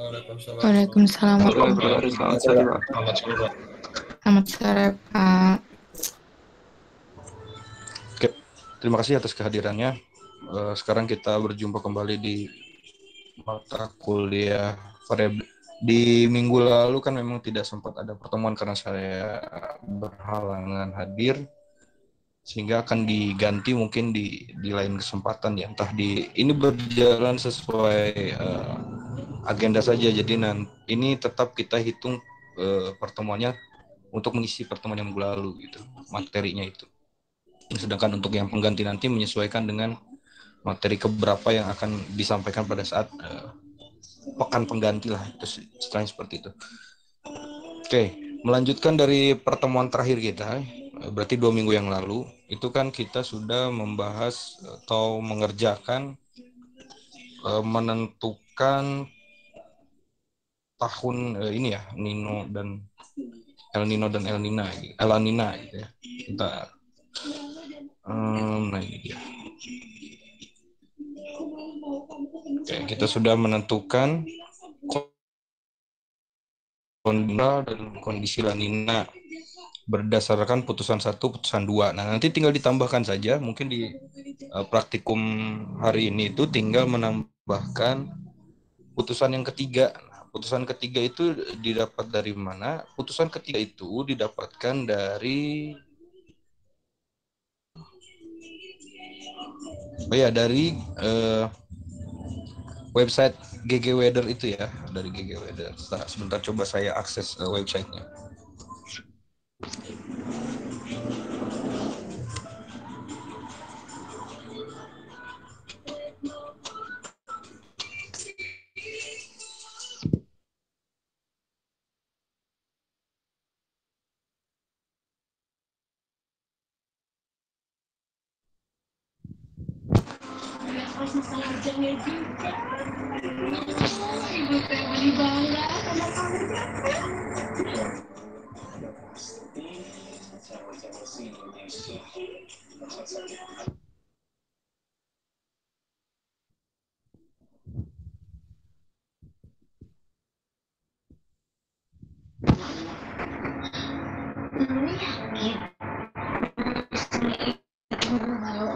Waalaikumsalam Halo Pak Ari, warahmatullahi selamat sore Pak. wabarakatuh. Selamat sore, Pak. Oke, terima kasih atas kehadirannya. Sekarang kita berjumpa kembali di mata kuliah di minggu lalu kan memang tidak sempat ada pertemuan karena saya berhalangan hadir, sehingga akan diganti mungkin di lain kesempatan ya. Entah ini berjalan sesuai agenda saja. Jadi ini tetap kita hitung pertemuannya untuk mengisi pertemuan yang minggu lalu gitu, materinya itu. Sedangkan untuk yang pengganti nanti menyesuaikan dengan materi keberapa yang akan disampaikan pada saat pekan pengganti lah, itu istilahnya seperti itu. Oke, melanjutkan dari pertemuan terakhir kita, berarti 2 minggu yang lalu, itu kan kita sudah membahas atau mengerjakan menentukan tahun ini ya, El Nino dan El Nina gitu ya. Nah ini dia. Oke, kita sudah menentukan kondisi La Nina berdasarkan putusan 1, putusan 2. Nah, nanti tinggal ditambahkan saja, mungkin di praktikum hari ini itu tinggal menambahkan putusan yang ketiga. Nah, putusan ketiga itu didapat dari mana? Putusan ketiga itu didapatkan dari dari website GG Weather itu ya, dari GG Weather. Sebentar coba saya akses websitenya.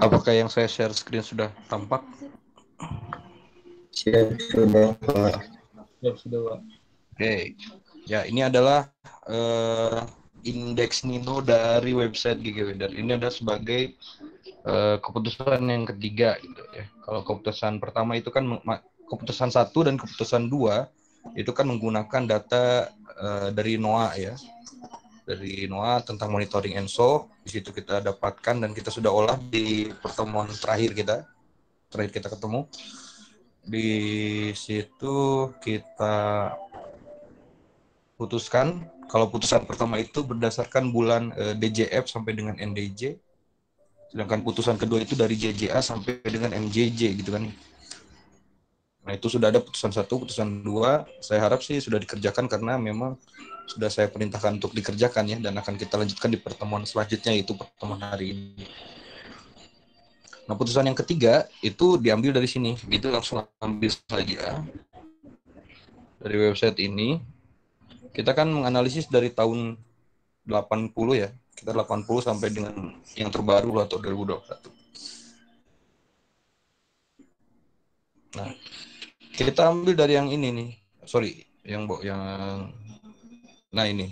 Apakah yang saya share screen sudah tampak? Siap sudah Pak. Siap sudah Pak. Oke, ya ini adalah indeks Nino dari website GG Weather. Ini adalah sebagai keputusan yang ketiga gitu ya. Kalau keputusan pertama itu kan keputusan 1 dan keputusan 2 itu kan menggunakan data dari NOAA ya. Dari NOAA tentang monitoring ENSO. Di situ kita dapatkan dan kita sudah olah di pertemuan terakhir kita ketemu. Di situ kita putuskan kalau putusan pertama itu berdasarkan bulan DJF sampai dengan NDJ, sedangkan putusan kedua itu dari JJA sampai dengan MJJ gitu kan. Nah itu sudah ada putusan 1, putusan 2. Saya harap sih sudah dikerjakan karena memang sudah saya perintahkan untuk dikerjakan ya, dan akan kita lanjutkan di pertemuan selanjutnya, yaitu pertemuan hari ini. Nah putusan yang ketiga itu diambil dari sini, itu langsung ambil saja dari website ini. Kita kan menganalisis dari tahun 80 ya, kita 80 sampai dengan yang terbaru atau 2021. Nah, kita ambil dari yang ini nih. Sorry, nah ini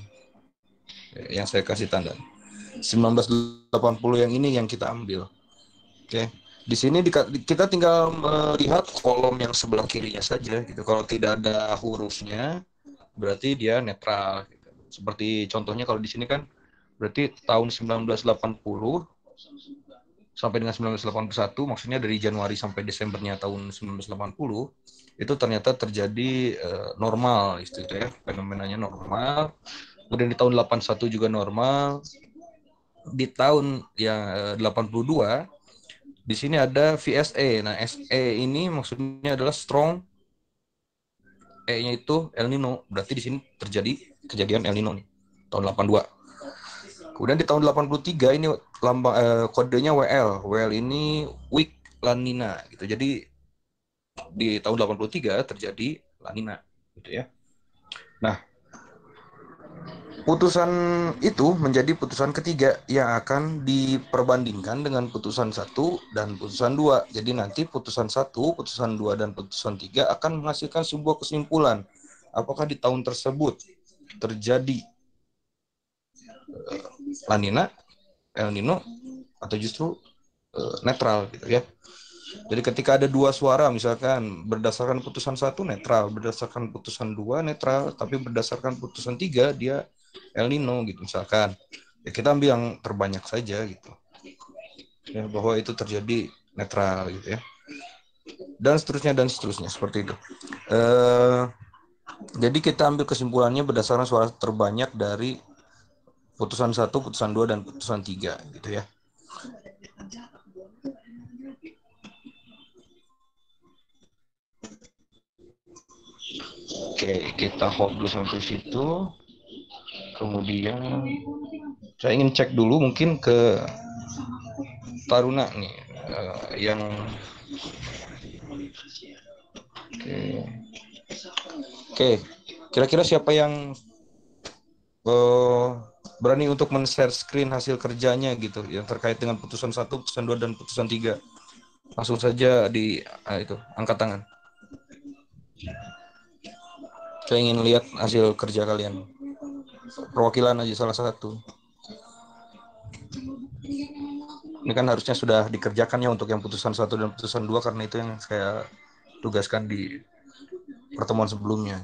yang saya kasih tanda. 1980 yang ini yang kita ambil. Oke. Di sini kita tinggal melihat kolom yang sebelah kirinya saja gitu. Kalau tidak ada hurufnya berarti dia netral gitu. Seperti contohnya kalau di sini kan berarti tahun 1980 sampai dengan 1981, maksudnya dari Januari sampai Desembernya tahun 1980 itu ternyata terjadi normal itu ya, fenomenanya normal. Kemudian di tahun 81 juga normal. Di tahun yang 82 di sini ada VSE. Nah, SE ini maksudnya adalah strong, E-nya itu El Nino. Berarti di sini terjadi kejadian El Nino nih, tahun 82. Kemudian di tahun 83 ini kodenya WL. WL ini weak La Nina gitu. Jadi di tahun 83 terjadi La Nina. gitu ya. Nah, putusan itu menjadi putusan ketiga yang akan diperbandingkan dengan putusan satu dan putusan dua. Jadi nanti putusan satu, putusan dua, dan putusan tiga akan menghasilkan sebuah kesimpulan. Apakah di tahun tersebut terjadi La Nina, El Nino, atau justru netral gitu ya. Jadi ketika ada dua suara, misalkan berdasarkan putusan satu netral, berdasarkan putusan dua netral, tapi berdasarkan putusan tiga dia El Nino gitu misalkan. Ya kita ambil yang terbanyak saja gitu. Ya, bahwa itu terjadi netral gitu ya. Dan seterusnya seperti itu. Eh, jadi kita ambil kesimpulannya berdasarkan suara terbanyak dari putusan satu, putusan dua, dan putusan tiga gitu ya. Oke, kita hold dulu sampai situ. Kemudian saya ingin cek dulu mungkin ke Taruna nih, yang oke. Oke, kira-kira siapa yang uh, berani untuk men-share screen hasil kerjanya gitu yang terkait dengan putusan satu, putusan dua, dan putusan tiga? Langsung saja di itu angkat tangan. Saya ingin lihat hasil kerja kalian. Perwakilan aja salah satu. Ini kan harusnya sudah dikerjakan ya untuk yang putusan satu dan putusan dua, karena itu yang saya tugaskan di pertemuan sebelumnya.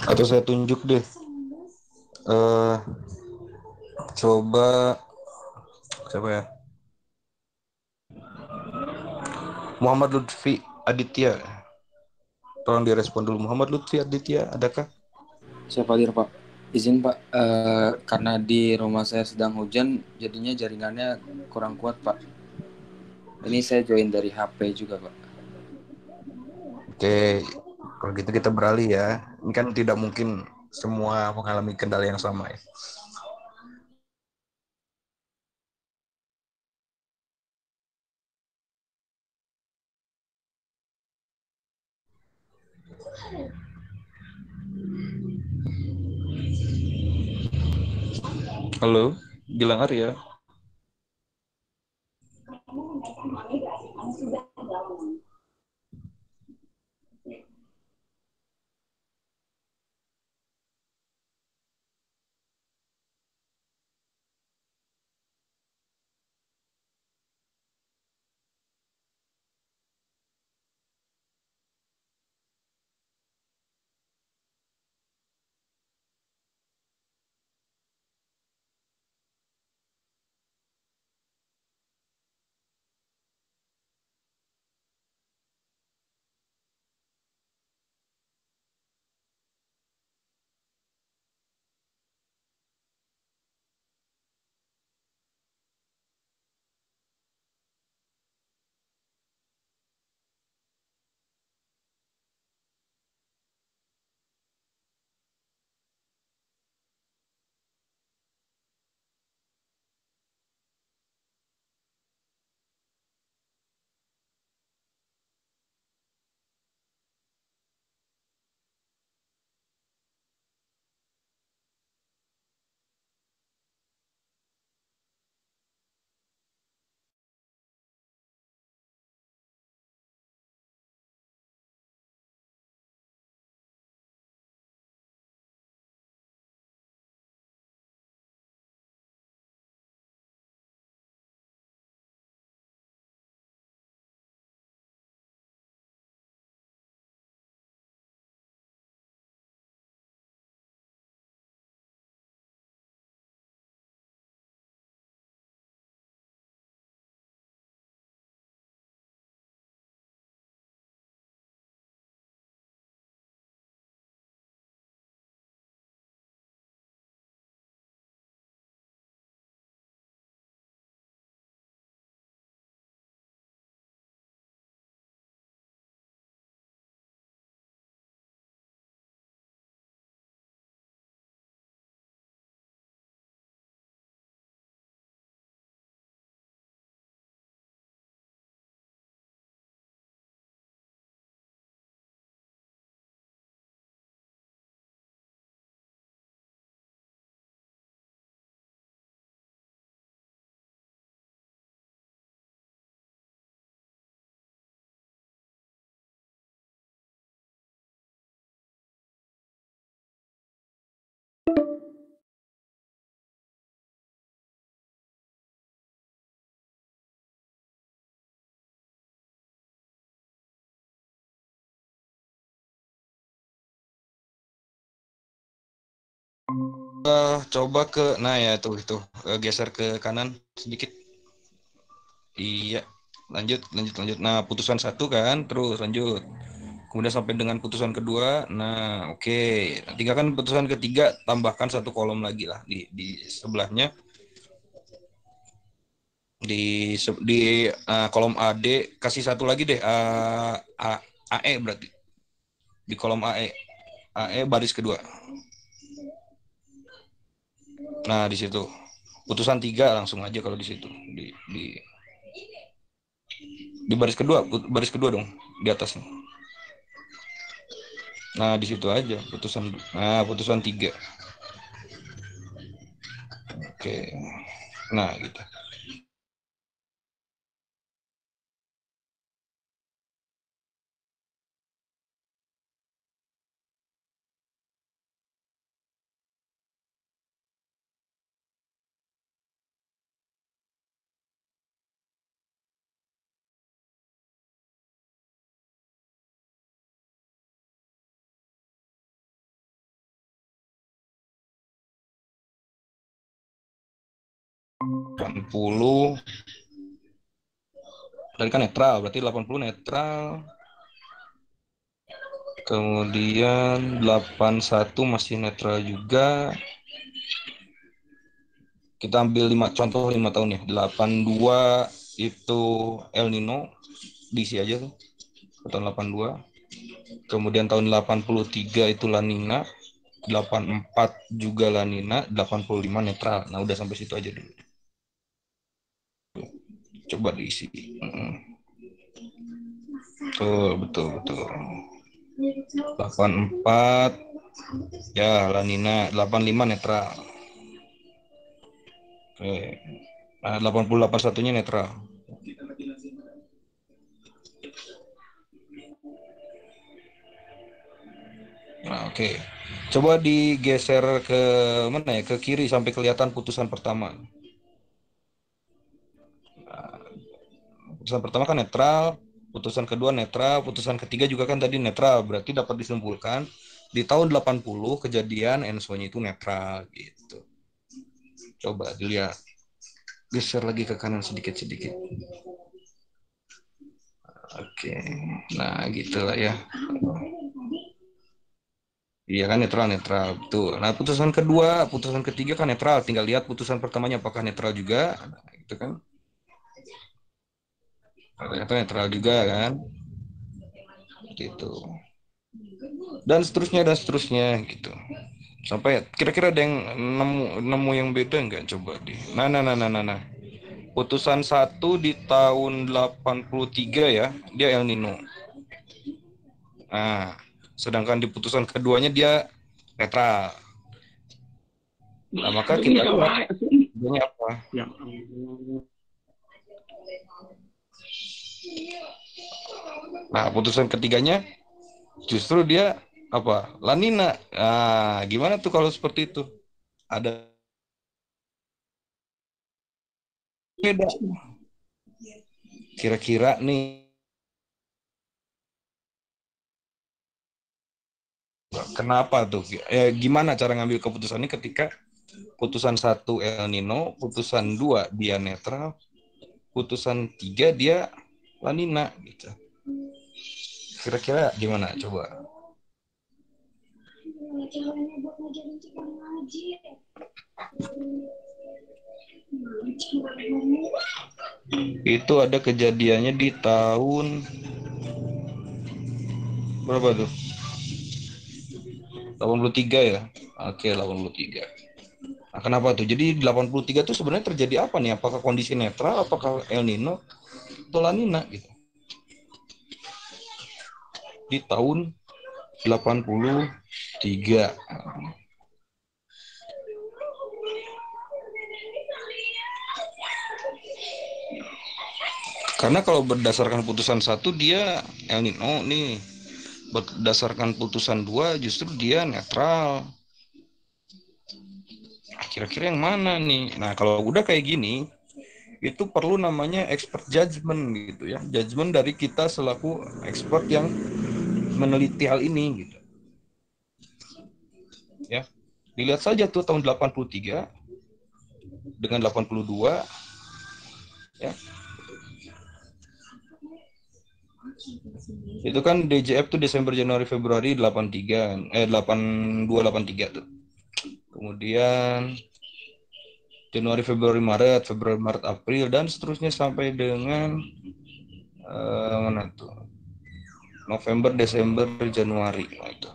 Atau saya tunjuk deh. eh Coba siapa ya? Muhammad Lutfi Aditya. Tolong direspon dulu. Muhammad Lutfi Aditya, adakah? Siapa dir Pak? Izin Pak, karena di rumah saya sedang hujan, jadinya jaringannya kurang kuat Pak. Ini saya join dari HP juga Pak. Oke, kalau gitu kita beralih ya. Ini kan tidak mungkin semua mengalami kendala yang sama ya. Halo, Gilang Arya. Coba ke, nah ya tuh itu geser ke kanan sedikit. Iya, lanjut. Nah, putusan satu kan, terus lanjut. Kemudian sampai dengan putusan kedua. Nah, oke. Tinggal kan putusan ketiga, tambahkan satu kolom lagi lah di sebelahnya. Di kolom AD kasih satu lagi deh, AE berarti. Di kolom AE baris kedua. Nah, di situ. Putusan 3 langsung aja kalau di situ. Di baris kedua dong, di atasnya. Nah, di situ aja putusan 3. Oke. Nah, gitu. Puluh tadi kan netral, berarti 80 netral. Kemudian 81 masih netral juga. Kita ambil contoh 5 tahun ya. 82 itu El Nino, diisi aja tuh. Tahun 82. Kemudian tahun 83 itu La Nina, 84 juga La Nina, 85 netral. Nah, udah sampai situ aja dulu. Coba diisi. Betul. 84 ya La Nina, 85 netral. Oke. Nah, 88 satunya netral. Nah, oke. Coba digeser ke mana ya? Ke kiri sampai kelihatan putusan pertama. Nah, putusan pertama kan netral, putusan kedua netral, putusan ketiga juga kan tadi netral. Berarti dapat disimpulkan di tahun 80 kejadian ENSO-nya itu netral gitu. Coba dilihat. Geser lagi ke kanan sedikit-sedikit. Oke. Nah, gitulah ya. Iya kan netral betul. Nah, putusan ketiga kan netral. Tinggal lihat putusan pertamanya apakah netral juga, nah, gitu kan? Ternyata netral juga kan, gitu. Dan seterusnya gitu. Sampai kira-kira ada yang nemu yang beda nggak? Coba di. Nah. Putusan satu di tahun 83 ya, dia El Nino. Nah, sedangkan di putusan keduanya dia netral. Nah, maka kita lihat ini apa? Nah, putusan ketiganya justru dia apa? La Nina. Nah, gimana tuh kalau seperti itu? Ada beda. Kira-kira nih, kenapa tuh? Gimana cara ngambil keputusannya ketika putusan satu El Nino, putusan dua dia netral, putusan tiga dia La Nina gitu. Kira-kira gimana? Coba. Itu ada kejadiannya di tahun berapa tuh? 83 ya? Oke, 83. Nah, kenapa tuh? Jadi 83 itu sebenarnya terjadi apa nih? Apakah kondisi netral, apakah El Nino atau La Nina gitu? Di tahun 83. Karena kalau berdasarkan putusan satu dia El Nino nih. Berdasarkan putusan dua justru dia netral. kira-kira yang mana nih? Nah, kalau udah kayak gini, itu perlu namanya expert judgment gitu ya. Judgment dari kita selaku expert yang meneliti hal ini gitu. Ya. Dilihat saja tuh tahun 83 dengan 82 ya. Itu kan DJF tuh Desember Januari Februari 83 82 83 tuh. Kemudian Januari Februari Maret April dan seterusnya sampai dengan mana tuh? November Desember Januari. Nah, itu.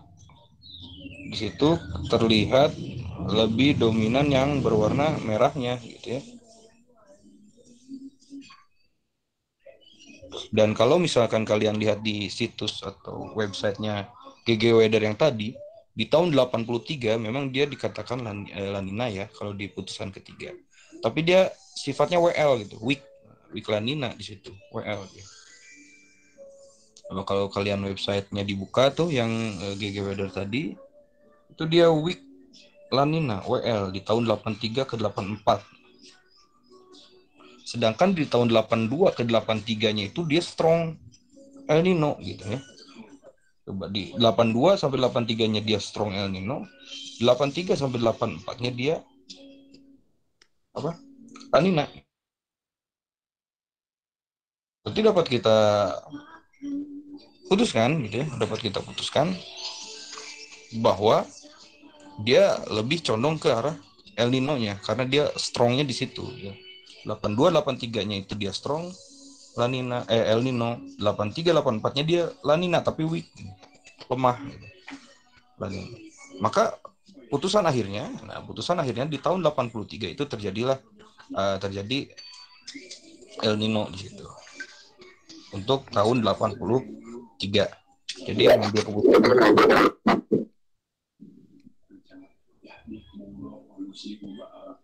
Di situ terlihat lebih dominan yang berwarna merahnya gitu ya. Dan kalau misalkan kalian lihat di situs atau websitenya GG Weather yang tadi, di tahun 83 memang dia dikatakan La Nina ya kalau di putusan ketiga. Tapi dia sifatnya WL gitu, weak La Nina di situ, WL ya. Kalau kalian websitenya dibuka tuh yang GG Weather tadi, itu dia weak La Nina WL di tahun 83 ke 84. Sedangkan di tahun 82 ke 83-nya itu dia strong El Nino gitu ya. Coba di 82 sampai 83-nya dia strong El Nino, 83 sampai 84-nya dia apa? La Nina. Berarti dapat kita putuskan gitu ya, dapat kita putuskan bahwa dia lebih condong ke arah El Nino-nya karena dia strongnya di situ ya. 82 83-nya itu dia strong La Nina El Nino, 83 84-nya dia La Nina tapi weak, lemah gitu. La Nina. Maka putusan akhirnya di tahun 83 itu terjadi El Nino di situ. Untuk tahun 83. Jadi yang ambil keputusan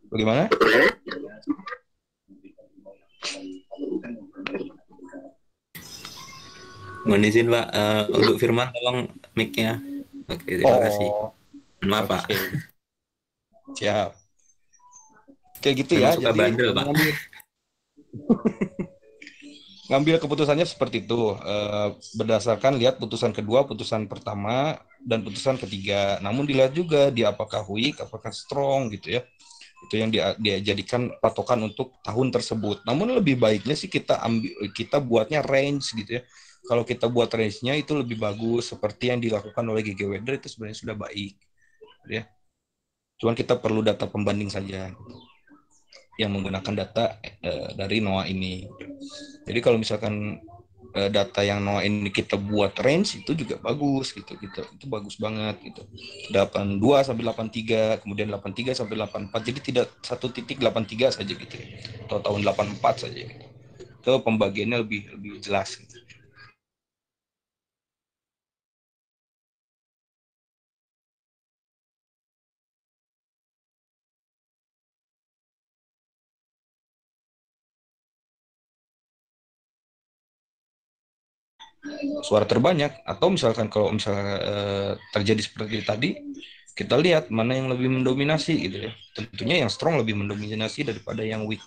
bagaimana? Mohon izin Pak, untuk Firman tolong mic-nya. Oke, terima kasih. Maaf Pak. Siap. Kayak gitu Memang ya. Suka Jadi bandel Pak. Ngambil keputusannya seperti itu, berdasarkan lihat putusan kedua, putusan pertama, dan putusan ketiga. Namun dilihat juga dia apakah weak, apakah strong gitu ya. Itu yang dia jadikan patokan untuk tahun tersebut. Namun lebih baiknya sih kita buatnya range gitu ya. Kalau kita buat range-nya itu lebih bagus seperti yang dilakukan oleh GG Weather itu sebenarnya sudah baik gitu ya. Cuman kita perlu data pembanding saja yang menggunakan data dari NOAA ini. Jadi kalau misalkan data yang NOAA ini kita buat range itu juga bagus gitu. Itu bagus banget gitu. 82 sampai 83, kemudian 83 sampai 84. Jadi tidak 1.83 saja gitu ya. Atau tahun 84 saja gitu. Itu pembagiannya lebih jelas gitu. Suara terbanyak atau misalkan kalau misalnya terjadi seperti tadi, kita lihat mana yang lebih mendominasi gitu ya. Tentunya yang strong lebih mendominasi daripada yang weak.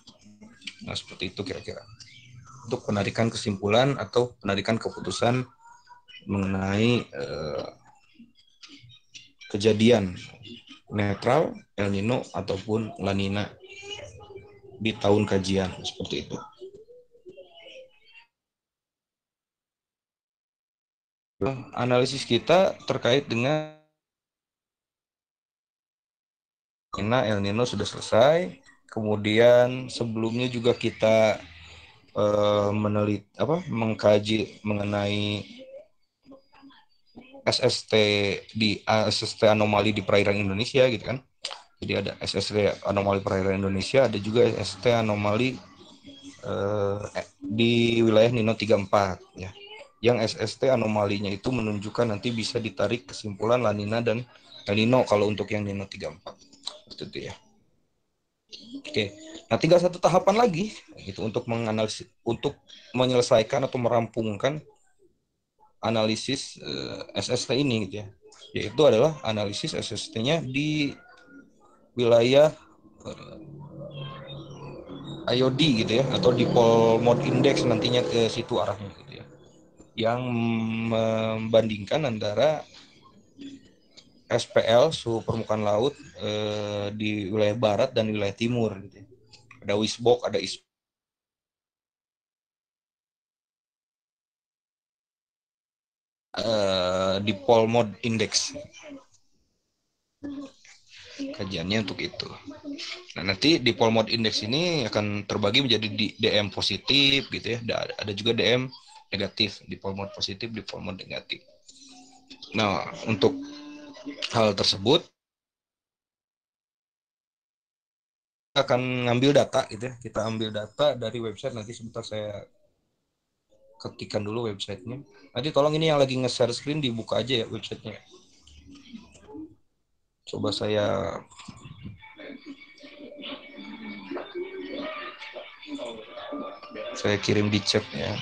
Nah, seperti itu kira-kira. Untuk penarikan kesimpulan atau penarikan keputusan mengenai kejadian netral, El Nino ataupun La Nina di tahun kajian seperti itu. Analisis kita terkait dengan El Nino sudah selesai. Kemudian sebelumnya juga kita mengkaji mengenai SST anomali di perairan Indonesia gitu kan. Jadi ada SST anomali perairan Indonesia, ada juga SST anomali di wilayah Nino 34 ya. Yang SST anomalinya itu menunjukkan nanti bisa ditarik kesimpulan La Nina dan El Nino kalau untuk yang Nino 34. Itu ya. Oke. Nah, tinggal satu tahapan lagi gitu untuk menganalisis, untuk menyelesaikan atau merampungkan analisis SST ini gitu ya. Yaitu adalah analisis SST-nya di wilayah IOD gitu ya, atau dipole mode index nantinya ke situ arahnya gitu ya, yang membandingkan antara SPL suhu permukaan laut di wilayah barat dan wilayah timur gitu ya. Ada WISBOK, ada dipole mode index. Kajiannya untuk itu. Nah, nanti di dipole mode index ini akan terbagi menjadi DM positif gitu ya. Ada juga DM negatif, dipole mode positif, dipole mode negatif. Nah, untuk hal tersebut akan ngambil data gitu ya. Kita ambil data dari website, nanti sebentar saya ketikkan dulu websitenya. Nanti tolong ini yang lagi nge-share screen dibuka aja ya websitenya. Coba saya kirim di chat ya.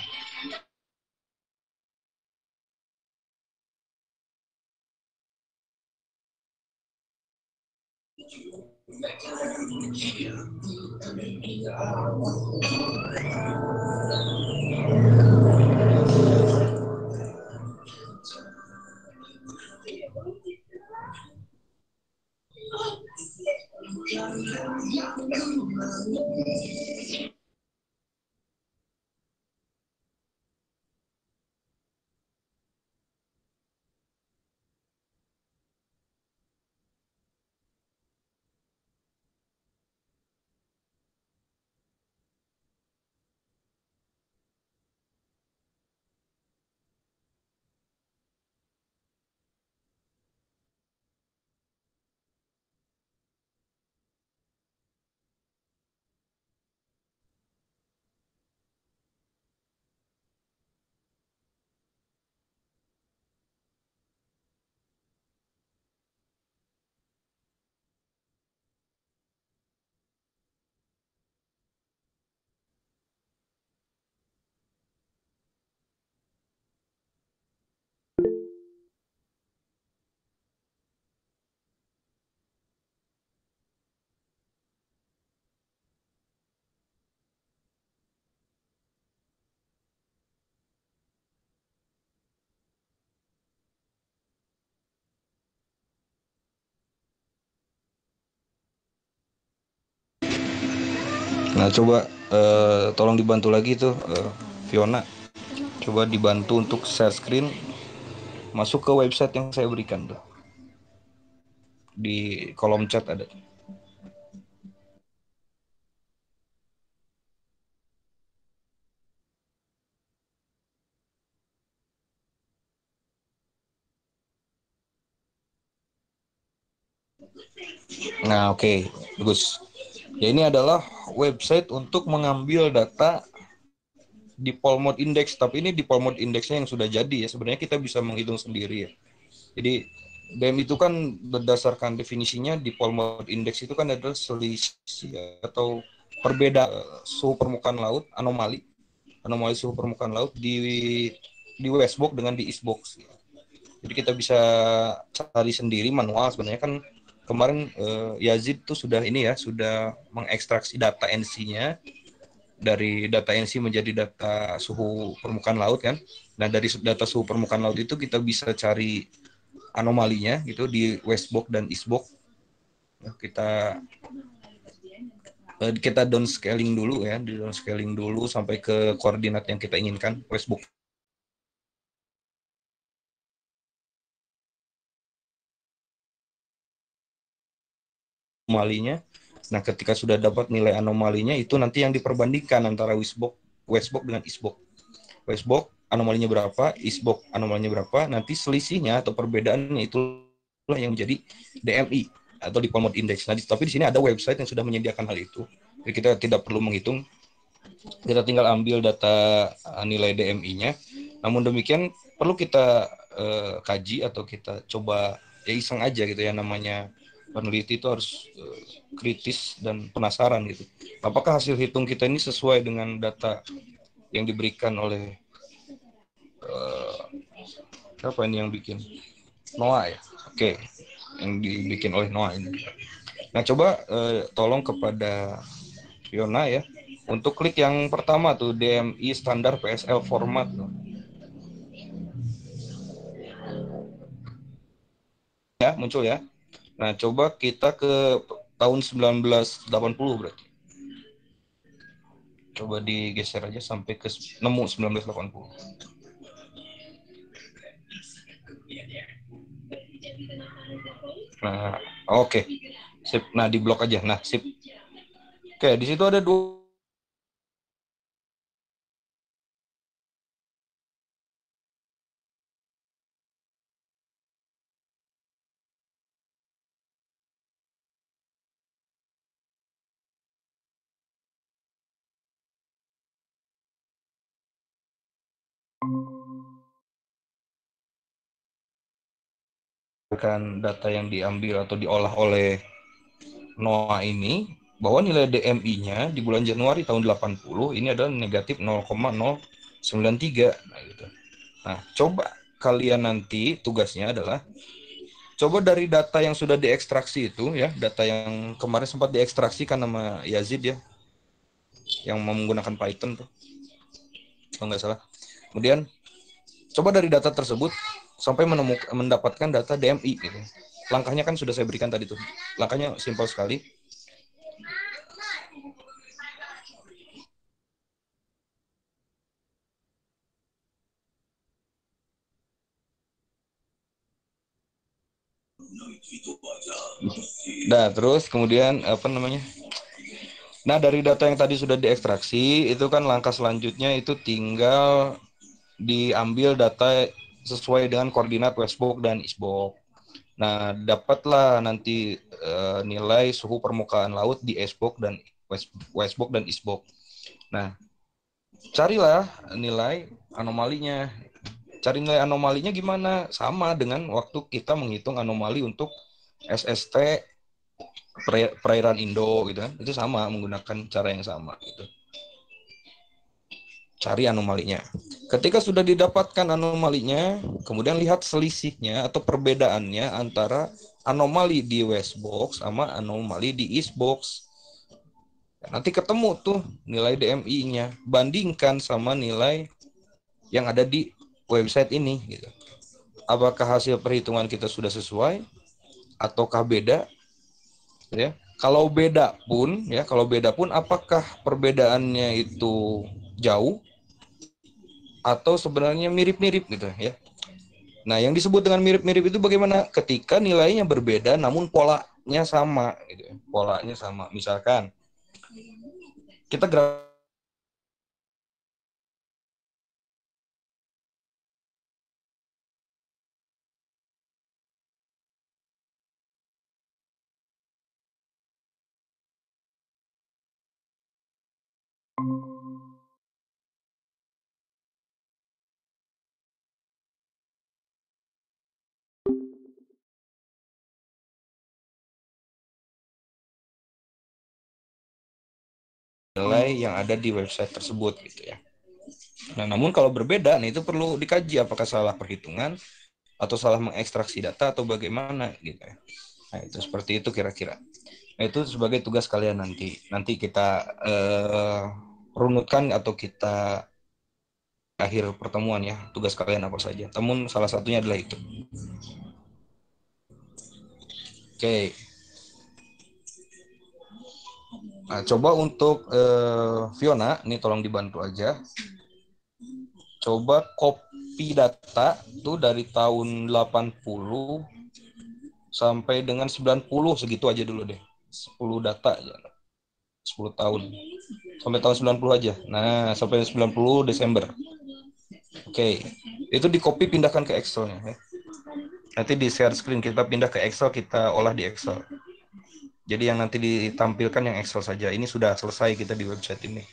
Nah, coba tolong dibantu lagi tuh Fiona. Coba dibantu untuk share screen, masuk ke website yang saya berikan tuh. Di kolom chat ada. Nah, oke, bagus. Ya, ini adalah website untuk mengambil data dipole mode index, tapi ini dipole mode indexnya yang sudah jadi ya. Sebenarnya kita bisa menghitung sendiri ya. Jadi BM itu kan berdasarkan definisinya dipole mode index itu kan adalah selisih atau perbedaan suhu permukaan laut, anomali suhu permukaan laut di westbox dengan di eastbox. Jadi kita bisa cari sendiri manual. Sebenarnya kan kemarin Yazid tuh sudah mengekstraksi data NC-nya dari data NC menjadi data suhu permukaan laut kan. Nah, dari data suhu permukaan laut itu kita bisa cari anomalinya gitu di westbox dan eastbox. Nah, kita downscaling dulu ya, di downscaling dulu sampai ke koordinat yang kita inginkan, westbox anomalinya. Nah, ketika sudah dapat nilai anomalinya, itu nanti yang diperbandingkan antara westbox dengan eastbox. Westbox anomalinya berapa, eastbox anomalinya berapa, nanti selisihnya atau perbedaannya itulah yang menjadi DMI atau dipole mode index. Nah, tapi di sini ada website yang sudah menyediakan hal itu. Jadi kita tidak perlu menghitung, kita tinggal ambil data nilai DMI-nya. Namun demikian perlu kita kaji atau kita coba ya iseng aja gitu ya, namanya peneliti itu harus kritis dan penasaran gitu. Apakah hasil hitung kita ini sesuai dengan data yang diberikan oleh apa ini yang bikin NOAA ya? Oke, yang dibikin oleh NOAA ini. Nah, coba tolong kepada Fiona ya, untuk klik yang pertama tuh DMI standar PSL format tuh. Ya, muncul ya. Nah, coba kita ke tahun 1980 berarti. Coba digeser aja sampai ke nemu 1980. Nah, oke. Sip. Nah, di blok aja. Nah, sip. Oke, di situ ada dua. Kan data yang diambil atau diolah oleh NOAA ini, bahwa nilai DMI-nya di bulan Januari tahun 80 ini adalah negatif 0,093. Nah, gitu. Nah, coba kalian nanti tugasnya adalah coba dari data yang sudah diekstraksi itu ya, data yang kemarin sempat diekstraksikan nama Yazid ya, yang menggunakan Python tuh, kalau nggak salah. Kemudian coba dari data tersebut sampai mendapatkan data DMI gitu. Langkahnya kan sudah saya berikan tadi tuh. Langkahnya simpel sekali. Nah, terus kemudian apa namanya? Nah, dari data yang tadi sudah diekstraksi, itu kan langkah selanjutnya itu tinggal diambil data sesuai dengan koordinat Westbox dan Eastbox. Nah, dapatlah nanti nilai suhu permukaan laut di Eastbox dan Westbox dan Eastbox. Nah, carilah nilai anomalinya. Cari nilai anomalinya gimana? Sama dengan waktu kita menghitung anomali untuk SST perairan Indo gitu kan. Itu sama, menggunakan cara yang sama gitu. Cari anomalinya. Ketika sudah didapatkan anomalinya, kemudian lihat selisihnya atau perbedaannya antara anomali di Westbox sama anomali di Eastbox. Nanti ketemu tuh nilai DMI-nya, bandingkan sama nilai yang ada di website ini gitu. Apakah hasil perhitungan kita sudah sesuai ataukah beda ya? Kalau beda pun apakah perbedaannya itu jauh atau sebenarnya mirip-mirip gitu ya. Nah, yang disebut dengan mirip-mirip itu bagaimana? Ketika nilainya berbeda namun polanya sama gitu. Polanya sama. Misalkan kita nilai yang ada di website tersebut gitu ya. Nah, namun kalau berbeda, nah itu perlu dikaji apakah salah perhitungan atau salah mengekstraksi data atau bagaimana gitu ya. Nah, itu seperti itu kira-kira. Nah, itu sebagai tugas kalian nanti. Nanti kita runutkan atau kita akhir pertemuan ya, tugas kalian apa saja. Namun salah satunya adalah itu. Oke. Nah, coba untuk Fiona, ini tolong dibantu aja. Coba copy data tuh dari tahun 80 sampai dengan 90 segitu aja dulu deh. 10 data aja. 10 tahun. Sampai tahun 90 aja. Nah, sampai 90 Desember. Oke. Itu di copy pindahkan ke Excel-nya ya. Nanti di share screen kita pindah ke Excel, kita olah di Excel. Jadi yang nanti ditampilkan yang Excel saja. Ini sudah selesai kita di website ini.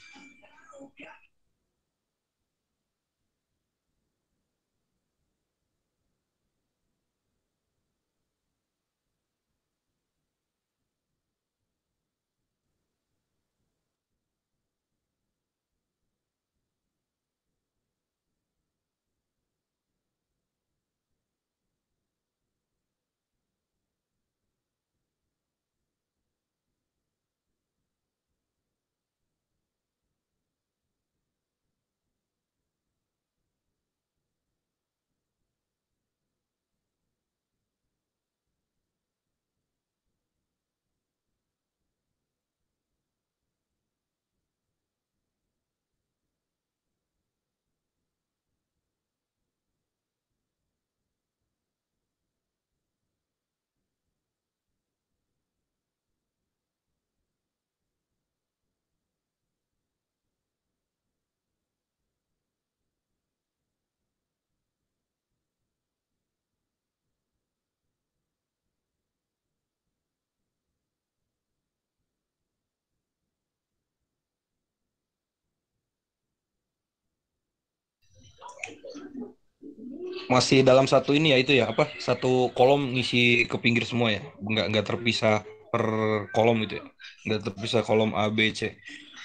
masih dalam satu ini ya, itu ya apa, satu kolom ngisi ke pinggir semua ya, nggak terpisah per kolom itu ya, nggak terpisah kolom A B C.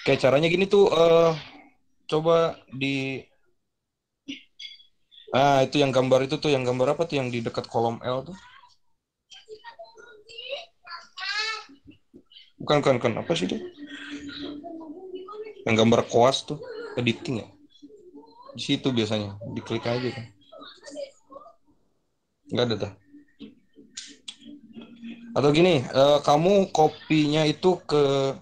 Kayak caranya gini tuh, coba di itu yang gambar itu tuh, yang gambar apa tuh yang di dekat kolom L tuh, bukan apa sih itu, yang gambar koas tuh, editing ya, di situ biasanya diklik aja kan, nggak ada dah. Atau gini, kamu kopinya itu ke,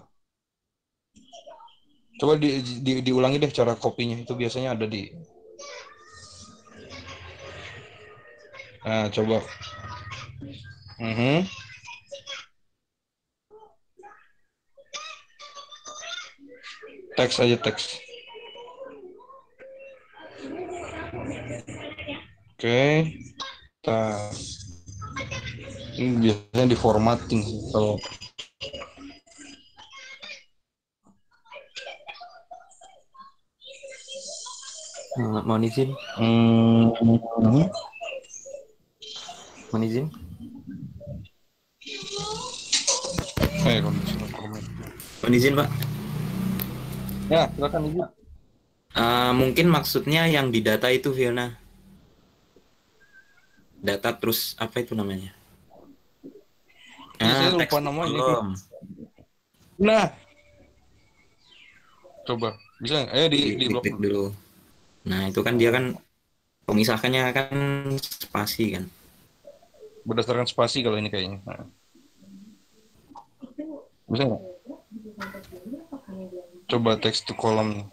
coba diulangi deh cara kopinya, itu biasanya ada di, coba. Mhm. Teks aja, teks. Oke. Nah, ini biasanya di formatting sih kalau. Mohon izin. Mohon izin. Mohon izin, Pak. Ya, silakan izin. Mungkin maksudnya yang didata itu, Fiona. Data terus apa itu namanya? Saya lupa teks namanya. kolom. Nah, coba bisa di blok dulu. Nah, itu kan dia kan pemisahkannya kan spasi kan. Berdasarkan spasi kalau ini kayaknya. Nah. Bisa nggak? Coba teks to kolom.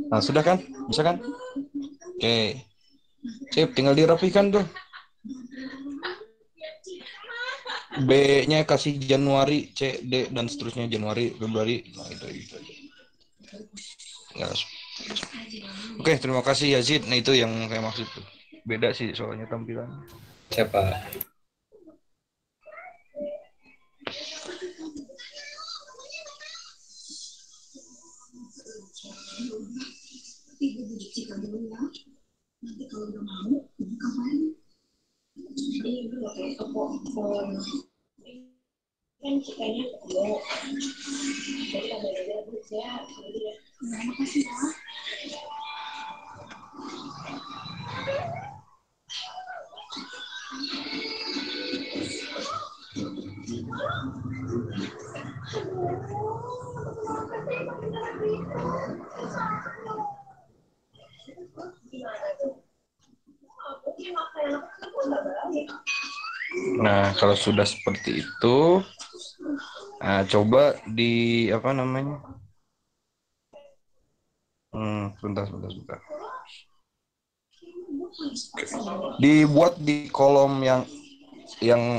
Nah, sudah kan? Bisa kan? Oke. Sip, tinggal dirapikan tuh. B-nya kasih Januari, C, D, dan seterusnya, Januari, Februari. Nah, itu. Ya. Oke, terima kasih Yazid. Nah, itu yang saya maksud tuh. Beda sih soalnya tampilan. Siapa? Nah, kalau sudah seperti itu, coba di apa namanya? Sebentar. Dibuat di kolom yang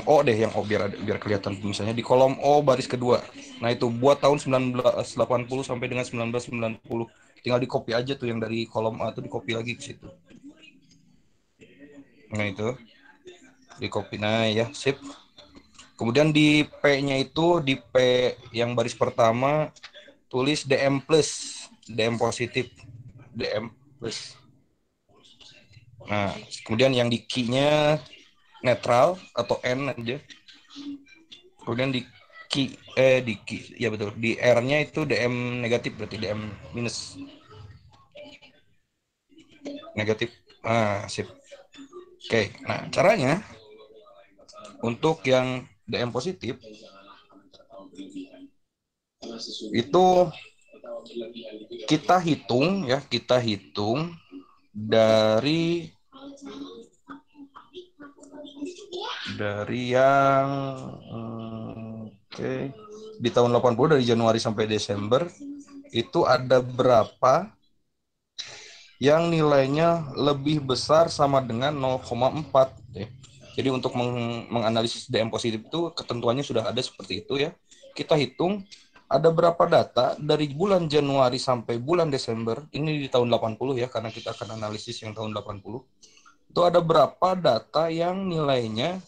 O deh, yang O biar kelihatan, misalnya di kolom O baris kedua. Nah, itu buat tahun 1980 sampai dengan 1990. Tinggal di copy aja tuh yang dari kolom A tuh, di copy lagi ke situ. Nah, itu di copy. Nah, ya, sip. Kemudian di P-nya itu, di P yang baris pertama tulis DM plus, DM positif, DM plus. Nah, kemudian yang di Q-nya netral atau N aja. Kemudian di ya betul, di R-nya itu DM negatif, berarti DM minus negatif. Sip. Oke, nah caranya untuk yang DM positif itu kita hitung dari yang di tahun 80, dari Januari sampai Desember itu ada berapa yang nilainya lebih besar sama dengan 0,4 ya. Jadi untuk menganalisis DM positif itu ketentuannya sudah ada seperti itu ya. Kita hitung ada berapa data dari bulan Januari sampai bulan Desember, ini di tahun 80 ya, karena kita akan analisis yang tahun 80. Itu ada berapa data yang nilainya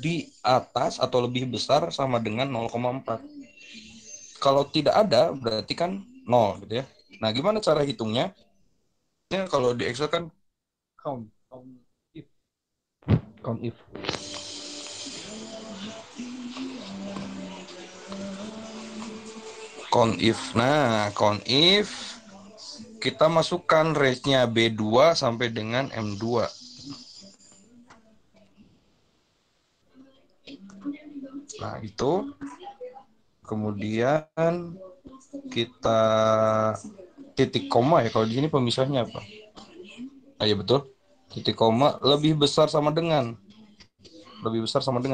di atas atau lebih besar sama dengan 0,4. Kalau tidak ada, berarti kan 0 gitu ya. Nah, gimana cara hitungnya? Ya, kalau di Excel kan count if. Count if. Count if. Nah, count if kita masukkan range-nya B2 sampai dengan M2. Nah, itu kemudian kita titik koma ya, kalau di sini pemisahnya apa? Ah, iya betul. Titik koma lebih besar sama dengan 0,4.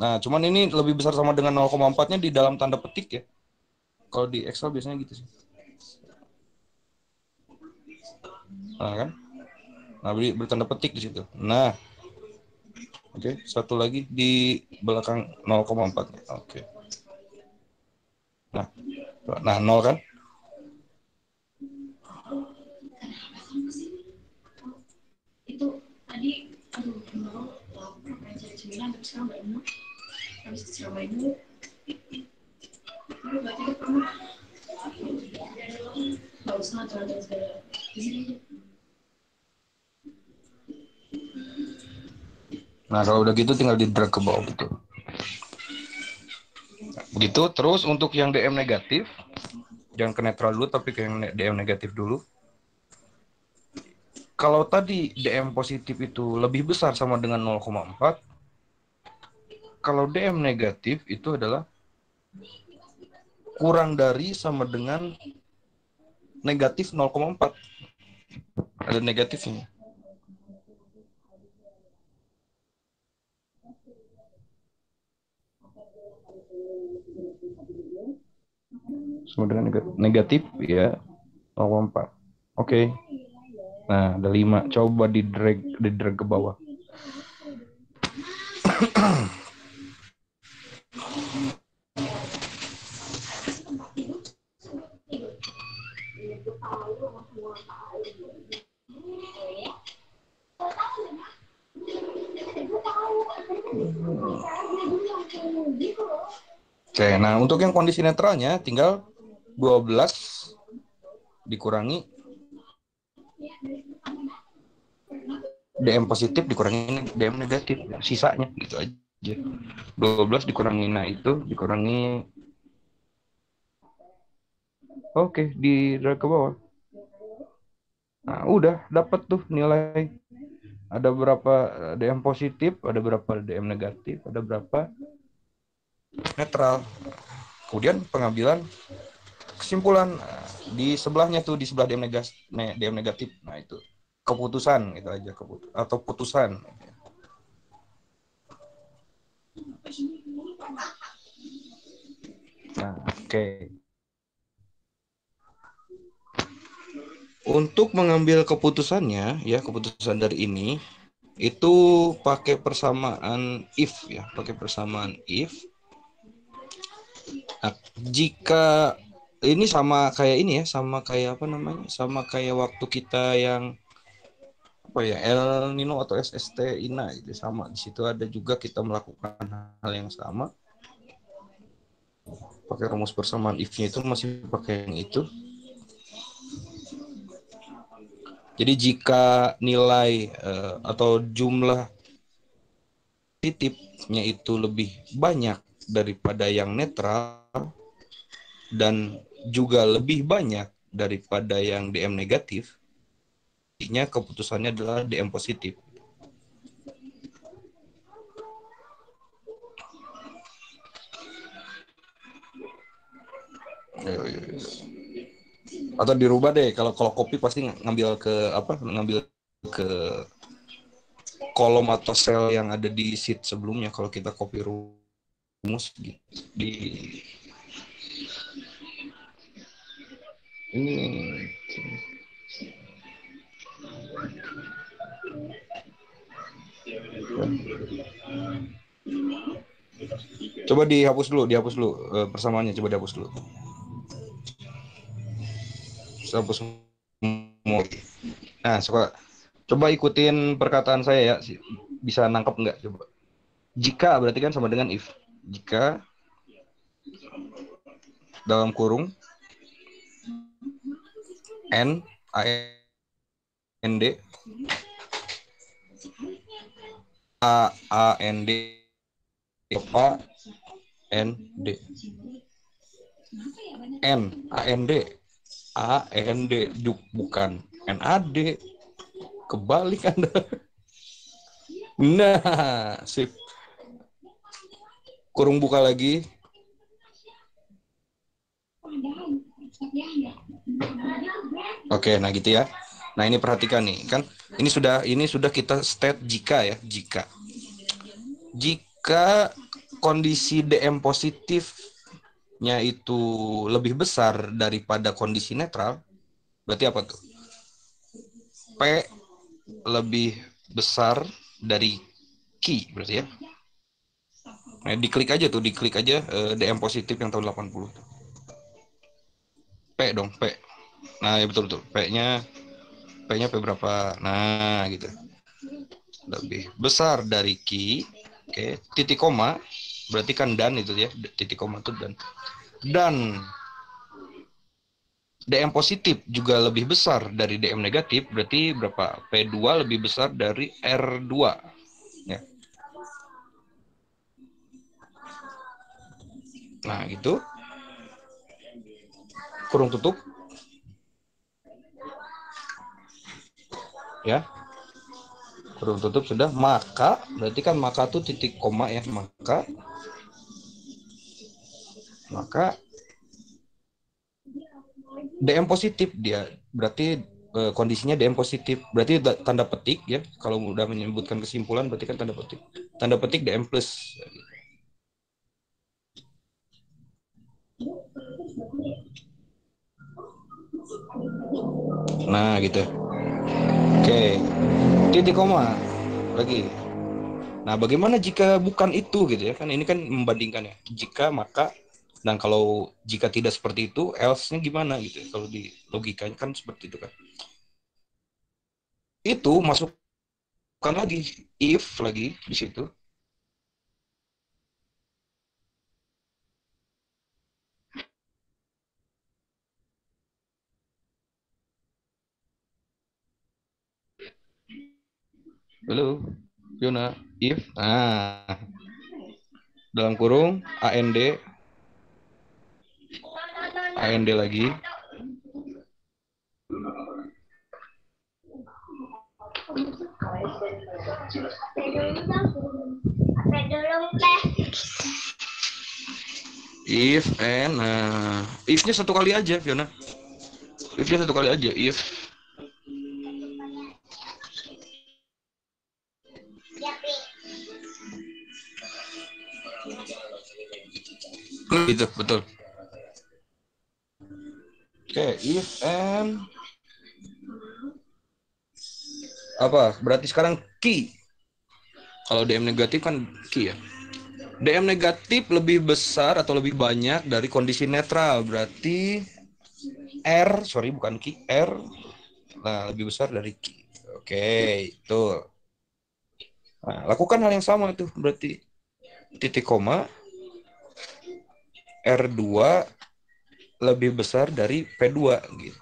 Nah, cuman ini lebih besar sama dengan 0,4-nya di dalam tanda petik ya. Kalau di Excel biasanya gitu sih. Nah, kan? Nah, bertanda petik di situ. Nah, oke, satu lagi di belakang 0,4-nya. Oke. Nah, 0 kan? Itu tadi cemilan tapi sekarang nggak enak. Habis dicobain dulu. Berarti itu pernah nggak usah jalan-jalan segala di sini aja. Nah, kalau udah gitu tinggal di drag ke bawah gitu. Begitu. Terus untuk yang DM negatif, jangan ke netral dulu tapi ke yang DM negatif dulu. Kalau tadi DM positif itu lebih besar sama dengan 0,4, kalau DM negatif itu adalah kurang dari sama dengan negatif 0,4. Ada negatifnya. Sama dengan negatif ya 0,4. Oke. Nah, ada 5. Coba di drag ke bawah. Oke, nah untuk yang kondisi netralnya tinggal 12 dikurangi DM positif dikurangi DM negatif, sisanya gitu aja. 12 dikurangi, nah itu dikurangi. Oke, di drag ke bawah. Nah, udah dapat tuh nilai. Ada berapa DM positif, ada berapa DM negatif, ada berapa netral. Kemudian pengambilan kesimpulan di sebelahnya tuh, di sebelah DM negatif. Nah, itu keputusan itu aja, atau putusan. Nah, oke. Untuk mengambil keputusannya ya, keputusan dari ini itu pakai persamaan if ya, pakai persamaan if. Nah, jika ini sama kayak ini ya, sama kayak apa namanya? Sama kayak waktu kita yang apa ya, El Nino atau SST Ina itu sama. Di situ ada juga kita melakukan hal yang sama. Pakai rumus persamaan if-nya itu masih pakai yang itu. Jadi jika nilai atau jumlah positifnya itu lebih banyak daripada yang netral dan juga lebih banyak daripada yang DM negatif, artinya keputusannya adalah DM positif. Atau dirubah deh, kalau copy pasti ngambil ke kolom atau sel yang ada di sheet sebelumnya. Kalau kita copy rumus gitu, di ini Coba dihapus dulu persamaannya, coba dihapus dulu. Hapus semua. Nah, coba ikutin perkataan saya ya, bisa nangkep nggak coba? Jika berarti kan sama dengan if. Jika dalam kurung n a n d a n d a n d n a n d a n d bukan n a d, kebalik Anda. Nah, sip. Kurung buka lagi. Oke, nah gitu ya. Nah, ini perhatikan nih, kan ini sudah kita state jika ya, jika kondisi DM positifnya itu lebih besar daripada kondisi netral, berarti apa tuh? P lebih besar dari Q berarti ya. Nah, diklik aja DM positif yang tahun 80. P dong, P. Nah, ya betul. P-nya P berapa? Nah, gitu. Lebih besar dari Q. Oke, titik koma berarti kan dan itu ya, titik koma itu dan. Dan DM positif juga lebih besar dari DM negatif, berarti berapa? P2 lebih besar dari R2. Ya. Nah, gitu. Kurung tutup. Ya. Kurung tutup sudah, maka berarti kan maka tuh titik koma ya, maka DM positif dia berarti kondisinya DM positif, berarti tanda petik ya, kalau udah menyebutkan kesimpulan berarti kan tanda petik DM plus. Nah, gitu. Oke, titik koma lagi. Nah, bagaimana jika bukan itu gitu ya? Kan ini kan membandingkan ya. Jika, maka, dan kalau jika tidak seperti itu, else-nya gimana gitu ya? Kalau di logikanya kan seperti itu kan. Itu masukkan lagi if lagi di situ. Halo, Yona, if. Nah, dalam kurung AND lagi. If and if-nya satu kali aja, Fiona. If-nya satu kali aja, if. Gitu, betul. Oke, if and apa? Berarti sekarang key. Kalau DM negatif kan key ya. DM negatif lebih besar atau lebih banyak dari kondisi netral, berarti R, sorry bukan Q, R, nah lebih besar dari Q. Oke, itu. Nah, lakukan hal yang sama tuh, berarti titik koma R2 lebih besar dari P2 gitu.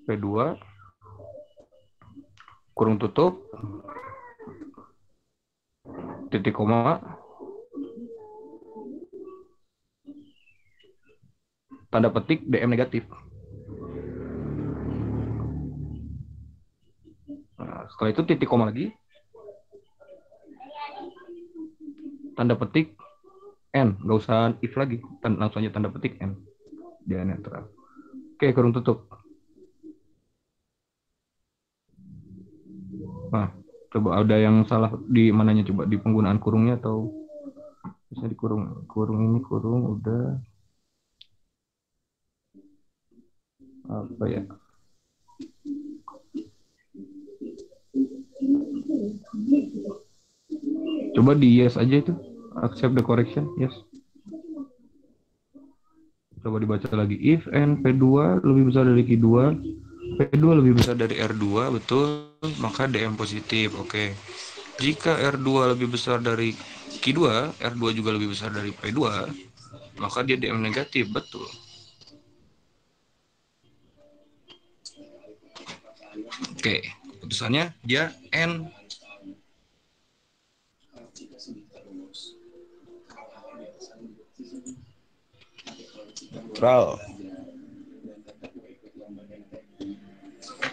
P2 kurung tutup titik koma tanda petik DM negatif. Nah, setelah itu titik koma lagi tanda petik N, nggak usah if lagi, langsung aja tanda petik N, dia netral. Oke, kurung tutup. Nah, coba ada yang salah di mananya, coba di penggunaan kurungnya atau bisa di kurung ini udah apa ya? Coba di yes aja itu. Accept the correction. Yes. Coba dibaca lagi. If n P2 lebih besar dari Q2, P2 lebih besar dari R2, betul, maka DM positif. Oke. Jika R2 lebih besar dari Q2, R2 juga lebih besar dari P2, maka dia DM negatif, betul. Oke, keputusannya dia N. Netral.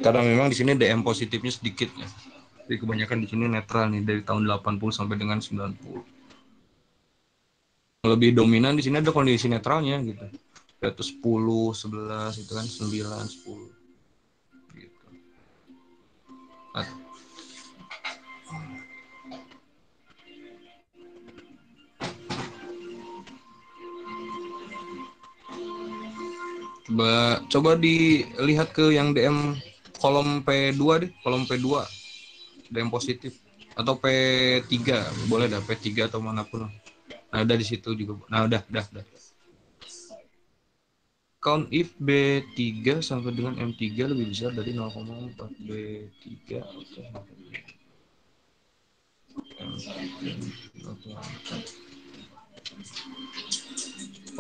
Karena memang di sini DM positifnya sedikit ya. Jadi kebanyakan di sini netral nih dari tahun 80 sampai dengan 90. Lebih dominan di sini ada kondisi netralnya gitu. Yaitu 10, 11 itu kan 9, 10 gitu. Nah, coba dilihat ke yang DM kolom P2 deh, kolom P2 DM positif atau P3, boleh dah P3 atau manapun. Nah, ada di situ juga. Nah, udah. Count if B3 sampai dengan M3 lebih besar dari 0,4 B3. Oke.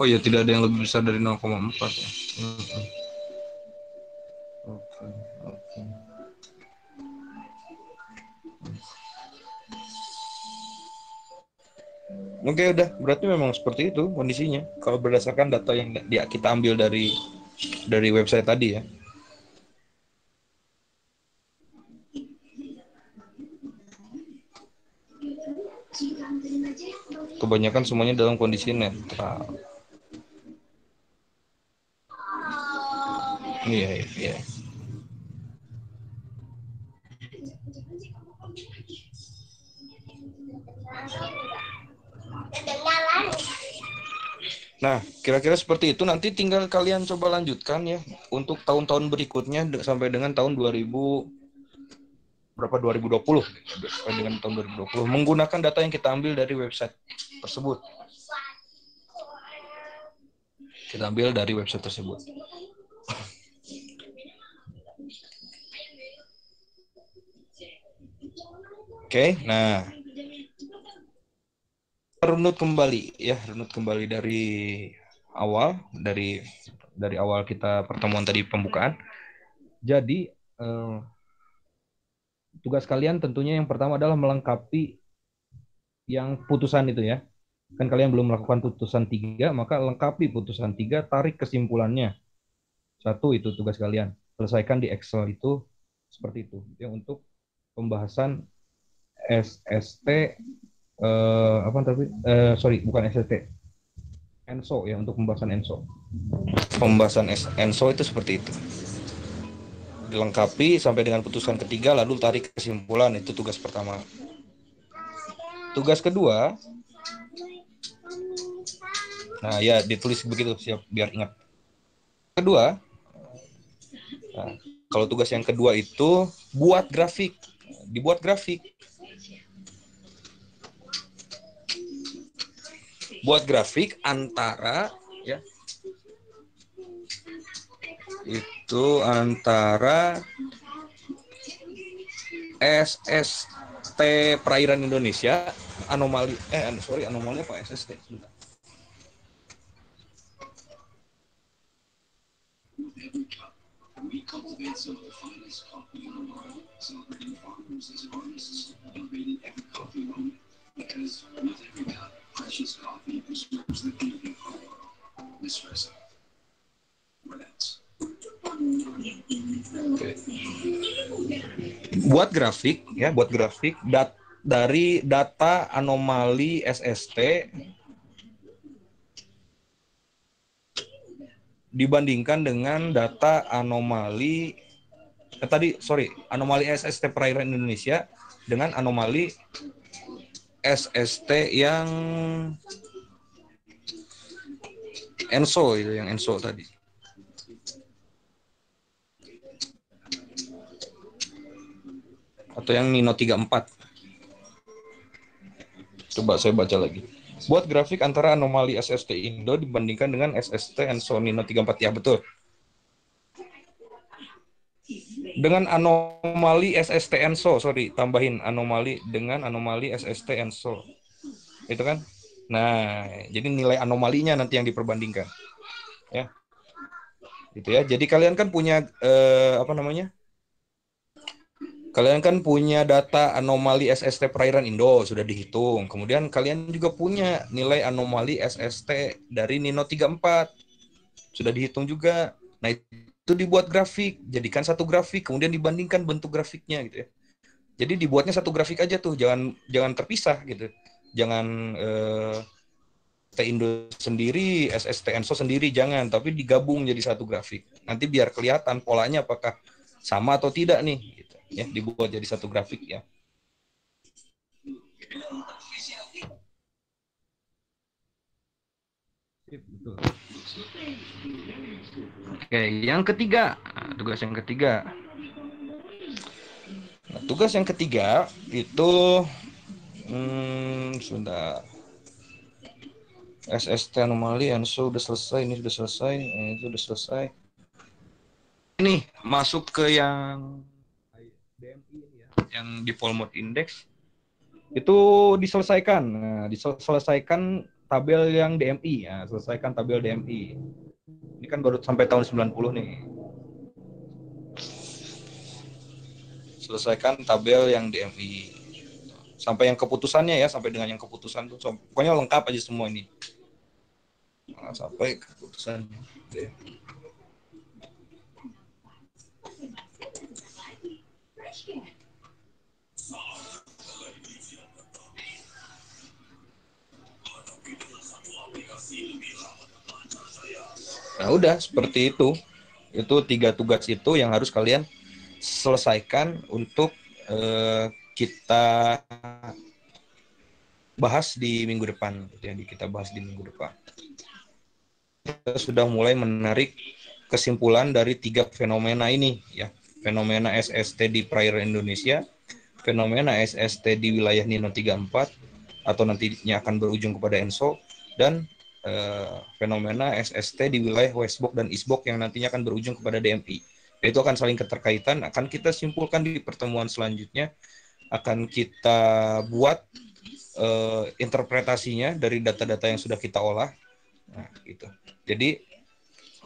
Oh ya, tidak ada yang lebih besar dari 0,4 ya. Oke. Oke, udah. Berarti memang seperti itu kondisinya. Kalau berdasarkan data yang kita ambil dari website tadi ya. Kebanyakan semuanya dalam kondisi netral. Iya. Nah, kira-kira seperti itu. Nanti tinggal kalian coba lanjutkan ya untuk tahun-tahun berikutnya sampai dengan tahun 2000 berapa 2020 sampai dengan tahun 2020 menggunakan data yang kita ambil dari website tersebut. Oke, nah runut kembali dari awal kita pertemuan tadi pembukaan. Jadi tugas kalian tentunya yang pertama adalah melengkapi yang putusan itu ya. Kan kalian belum melakukan putusan 3, maka lengkapi putusan 3, tarik kesimpulannya. 1 itu tugas kalian. Selesaikan di Excel itu seperti itu. Ya, untuk pembahasan SST bukan SST. ENSO ya, untuk pembahasan ENSO. Pembahasan ENSO itu seperti itu. Dilengkapi sampai dengan putusan ketiga, lalu tarik kesimpulan. Itu tugas pertama. Tugas kedua, nah ya ditulis begitu siap biar ingat. Kedua, nah, kalau tugas yang kedua itu dibuat grafik. Buat grafik antara ya itu antara SST perairan Indonesia anomali apa SST sebentar. Buat grafik dari data anomali SST dibandingkan dengan data anomali SST perairan Indonesia dengan anomali SST yang ENSO tadi. Atau yang Nino 34. Coba saya baca lagi. Buat grafik antara anomali SST Indo dibandingkan dengan SST Enso Nino 34. Ya, betul. Dengan anomali SST Enso, sorry, tambahin anomali dengan anomali SST Enso. Itu kan? Nah, jadi nilai anomalinya nanti yang diperbandingkan. Ya. Gitu ya. Jadi kalian kan punya apa namanya? Kalian kan punya data anomali SST perairan Indo sudah dihitung. Kemudian kalian juga punya nilai anomali SST dari Nino 34 sudah dihitung juga. Nah, itu dibuat grafik, jadikan satu grafik, kemudian dibandingkan bentuk grafiknya gitu ya. Jadi dibuatnya satu grafik aja tuh, jangan terpisah gitu. Jangan T Indo sendiri, SST Enso sendiri, jangan, tapi digabung jadi satu grafik. Nanti biar kelihatan polanya apakah sama atau tidak nih, gitu. Ya, dibuat jadi satu grafik ya. Betul. Oke, yang ketiga, tugas yang ketiga. Nah, tugas yang ketiga itu sudah SST anomali, Enso udah selesai, ini sudah selesai, itu sudah selesai. Ini masuk ke yang DMI ya, yang default mode index itu diselesaikan. Nah, diselesaikan tabel yang DMI ya, selesaikan tabel DMI. Ini kan baru sampai tahun 90 nih. Selesaikan tabel yang DMI. Sampai yang keputusannya ya, sampai dengan yang keputusan tuh. Pokoknya lengkap aja semua ini. Nah, sampai keputusannya. Nah, udah seperti itu. Itu 3 tugas itu yang harus kalian selesaikan untuk kita bahas di minggu depan. Jadi kita bahas di minggu depan. Kita sudah mulai menarik kesimpulan dari 3 fenomena ini ya. Fenomena SST di perairan Indonesia, fenomena SST di wilayah Nino 34 atau nantinya akan berujung kepada Enso, dan fenomena SST di wilayah Westbox dan Eastbox yang nantinya akan berujung kepada DMI. Itu akan saling keterkaitan, akan kita simpulkan di pertemuan selanjutnya, akan kita buat interpretasinya dari data-data yang sudah kita olah. Nah, gitu. Jadi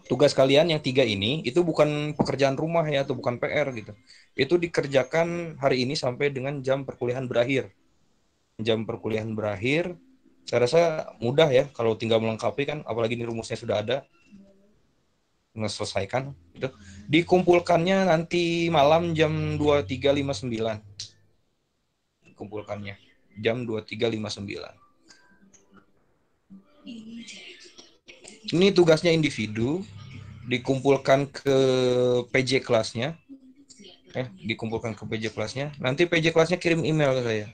tugas kalian yang 3 ini itu bukan pekerjaan rumah ya, atau bukan PR gitu. Itu dikerjakan hari ini sampai dengan jam perkuliahan berakhir. Jam perkuliahan berakhir, saya rasa mudah ya kalau tinggal melengkapi kan, apalagi ini rumusnya sudah ada. Selesaikan itu. Dikumpulkannya nanti malam jam 23.59. Kumpulkannya jam 23.59. Ini tugasnya individu, dikumpulkan ke PJ kelasnya. Dikumpulkan ke PJ kelasnya. Nanti PJ kelasnya kirim email ke saya.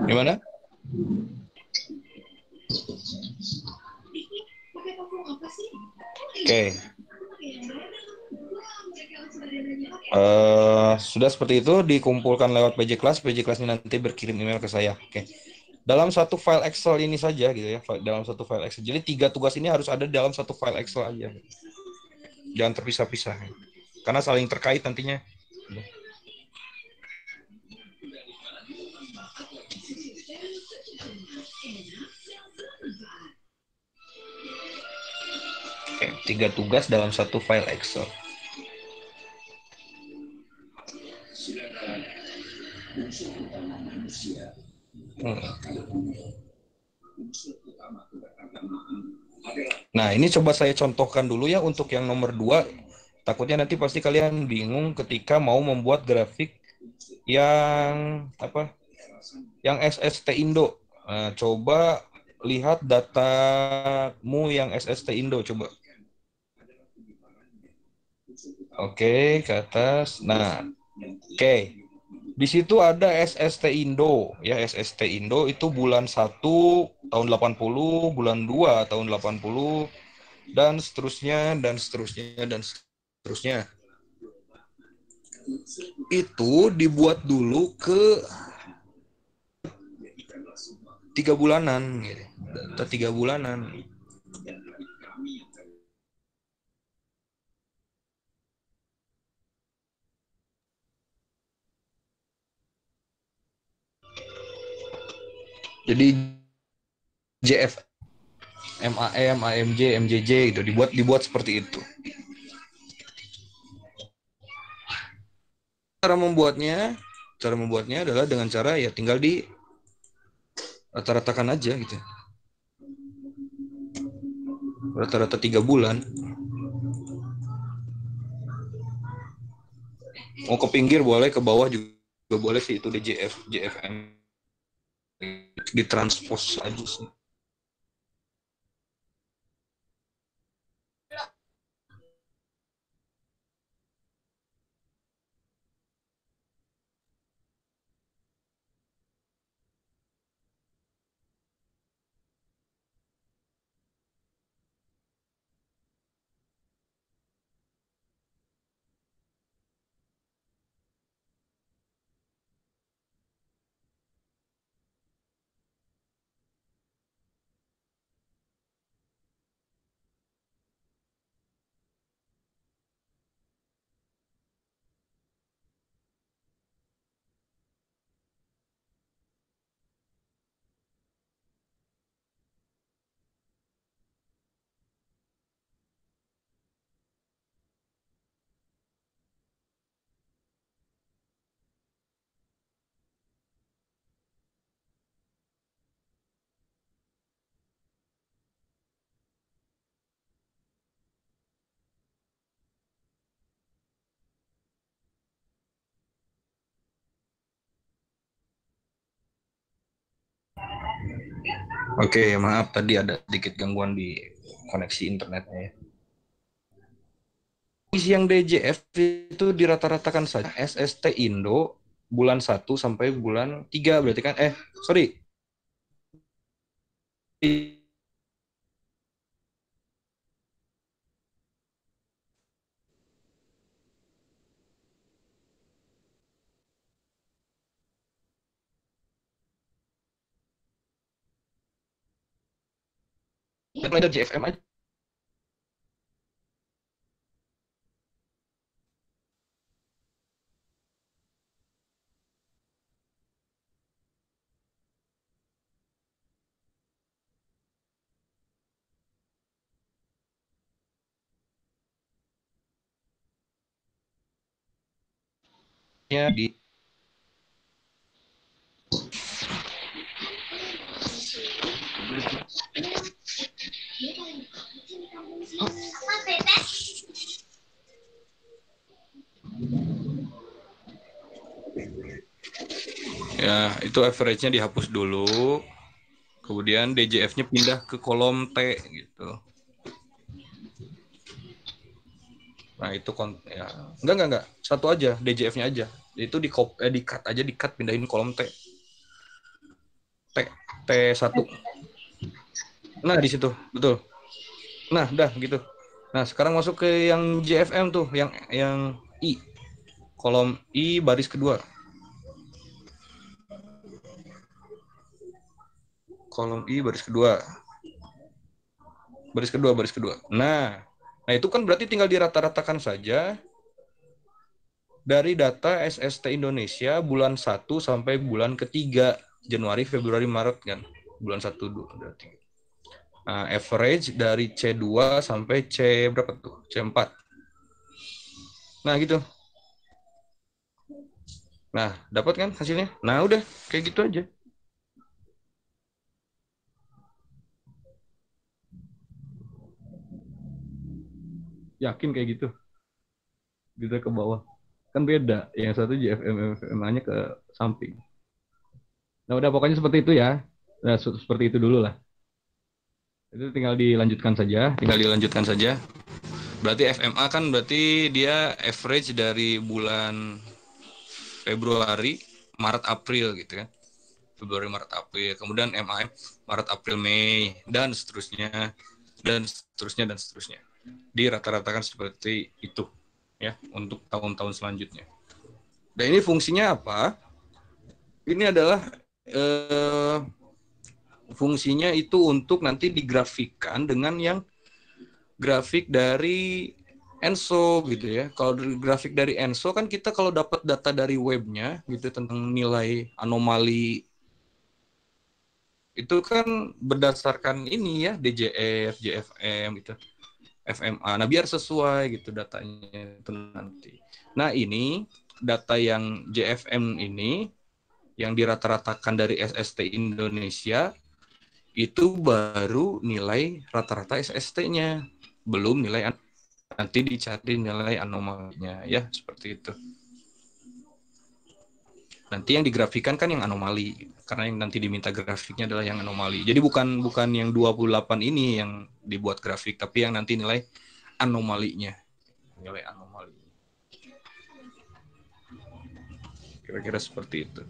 Gimana? Oke. Sudah seperti itu, dikumpulkan lewat PJ kelas. PJ kelasnya nanti berkirim email ke saya. Oke. Dalam satu file Excel ini saja gitu ya. Dalam satu file Excel. Jadi 3 tugas ini harus ada dalam satu file Excel aja. Jangan terpisah-pisah. Karena saling terkait nantinya. Oke, 3 tugas dalam satu file Excel. Nah, ini coba saya contohkan dulu ya untuk yang nomor 2. Takutnya nanti pasti kalian bingung ketika mau membuat grafik yang apa? Yang SST Indo. Nah, coba lihat datamu yang SST Indo coba. Oke, ke atas. Nah, oke. Di situ ada SST Indo, ya SST Indo itu bulan 1 tahun 80, bulan 2 tahun 80, dan seterusnya, dan seterusnya, dan seterusnya. Itu dibuat dulu ke 3 bulanan, gitu. Data 3 bulanan. Jadi JF, MAM, AMJ, MJJ itu dibuat seperti itu. Cara membuatnya adalah dengan cara ya tinggal di rata-ratakan aja gitu. Rata-rata 3 bulan. Mau ke pinggir boleh, ke bawah juga boleh sih, itu DJF, JFM. Ditranspos aja sih. Oke, maaf tadi ada sedikit gangguan di koneksi internetnya ya. Yang DJF itu dirata-ratakan saja SST Indo bulan 1 sampai bulan 3 berarti kan sorry. Ada JFM aja. Di ya, itu average-nya dihapus dulu. Kemudian DJF-nya pindah ke kolom T gitu. Nah, itu ya. Enggak. Satu aja, DJF-nya aja. Itu di-cut aja, di-cut pindahin kolom T. T1. Nah, di situ, betul. Nah, dah gitu. Nah, sekarang masuk ke yang JFM tuh, yang I. Kolom I baris kedua. Kolom I baris kedua. Baris kedua. Nah, itu kan berarti tinggal dirata-ratakan saja dari data SST Indonesia bulan 1 sampai bulan ketiga, Januari, Februari, Maret kan. Bulan 1 berarti. Nah, average dari C2 sampai C berapa tuh? C4. Nah, gitu. Nah, dapat kan hasilnya? Nah, udah kayak gitu aja. Yakin kayak gitu? Kita ke bawah. Kan beda. Yang satu JFM-nya ke samping. Nah, udah pokoknya seperti itu ya. Nah, seperti itu dulu lah. Itu tinggal dilanjutkan saja. Berarti FMA kan berarti dia average dari bulan Februari, Maret, April gitu kan. Februari, Maret, April. Kemudian MAM Maret, April, Mei dan seterusnya. dan seterusnya. Dirata-ratakan seperti itu ya untuk tahun-tahun selanjutnya. Dan ini fungsinya apa? Ini adalah fungsinya itu untuk nanti digrafikkan dengan yang grafik dari ENSO gitu ya. Kalau grafik dari ENSO kan kita kalau dapat data dari webnya gitu tentang nilai anomali itu kan berdasarkan ini ya DJF, JFM itu, FMA. Nah, biar sesuai gitu datanya itu nanti. Nah, ini data yang JFM ini yang dirata-ratakan dari SST Indonesia itu baru nilai rata-rata SST-nya, belum nilai nanti dicari nilai anomalinya ya, seperti itu. Nanti yang digrafikan kan yang anomali, karena yang nanti diminta grafiknya adalah yang anomali. Jadi bukan yang 28 ini yang dibuat grafik, tapi yang nanti nilai anomalinya. Nilai anomali. Kira-kira seperti itu.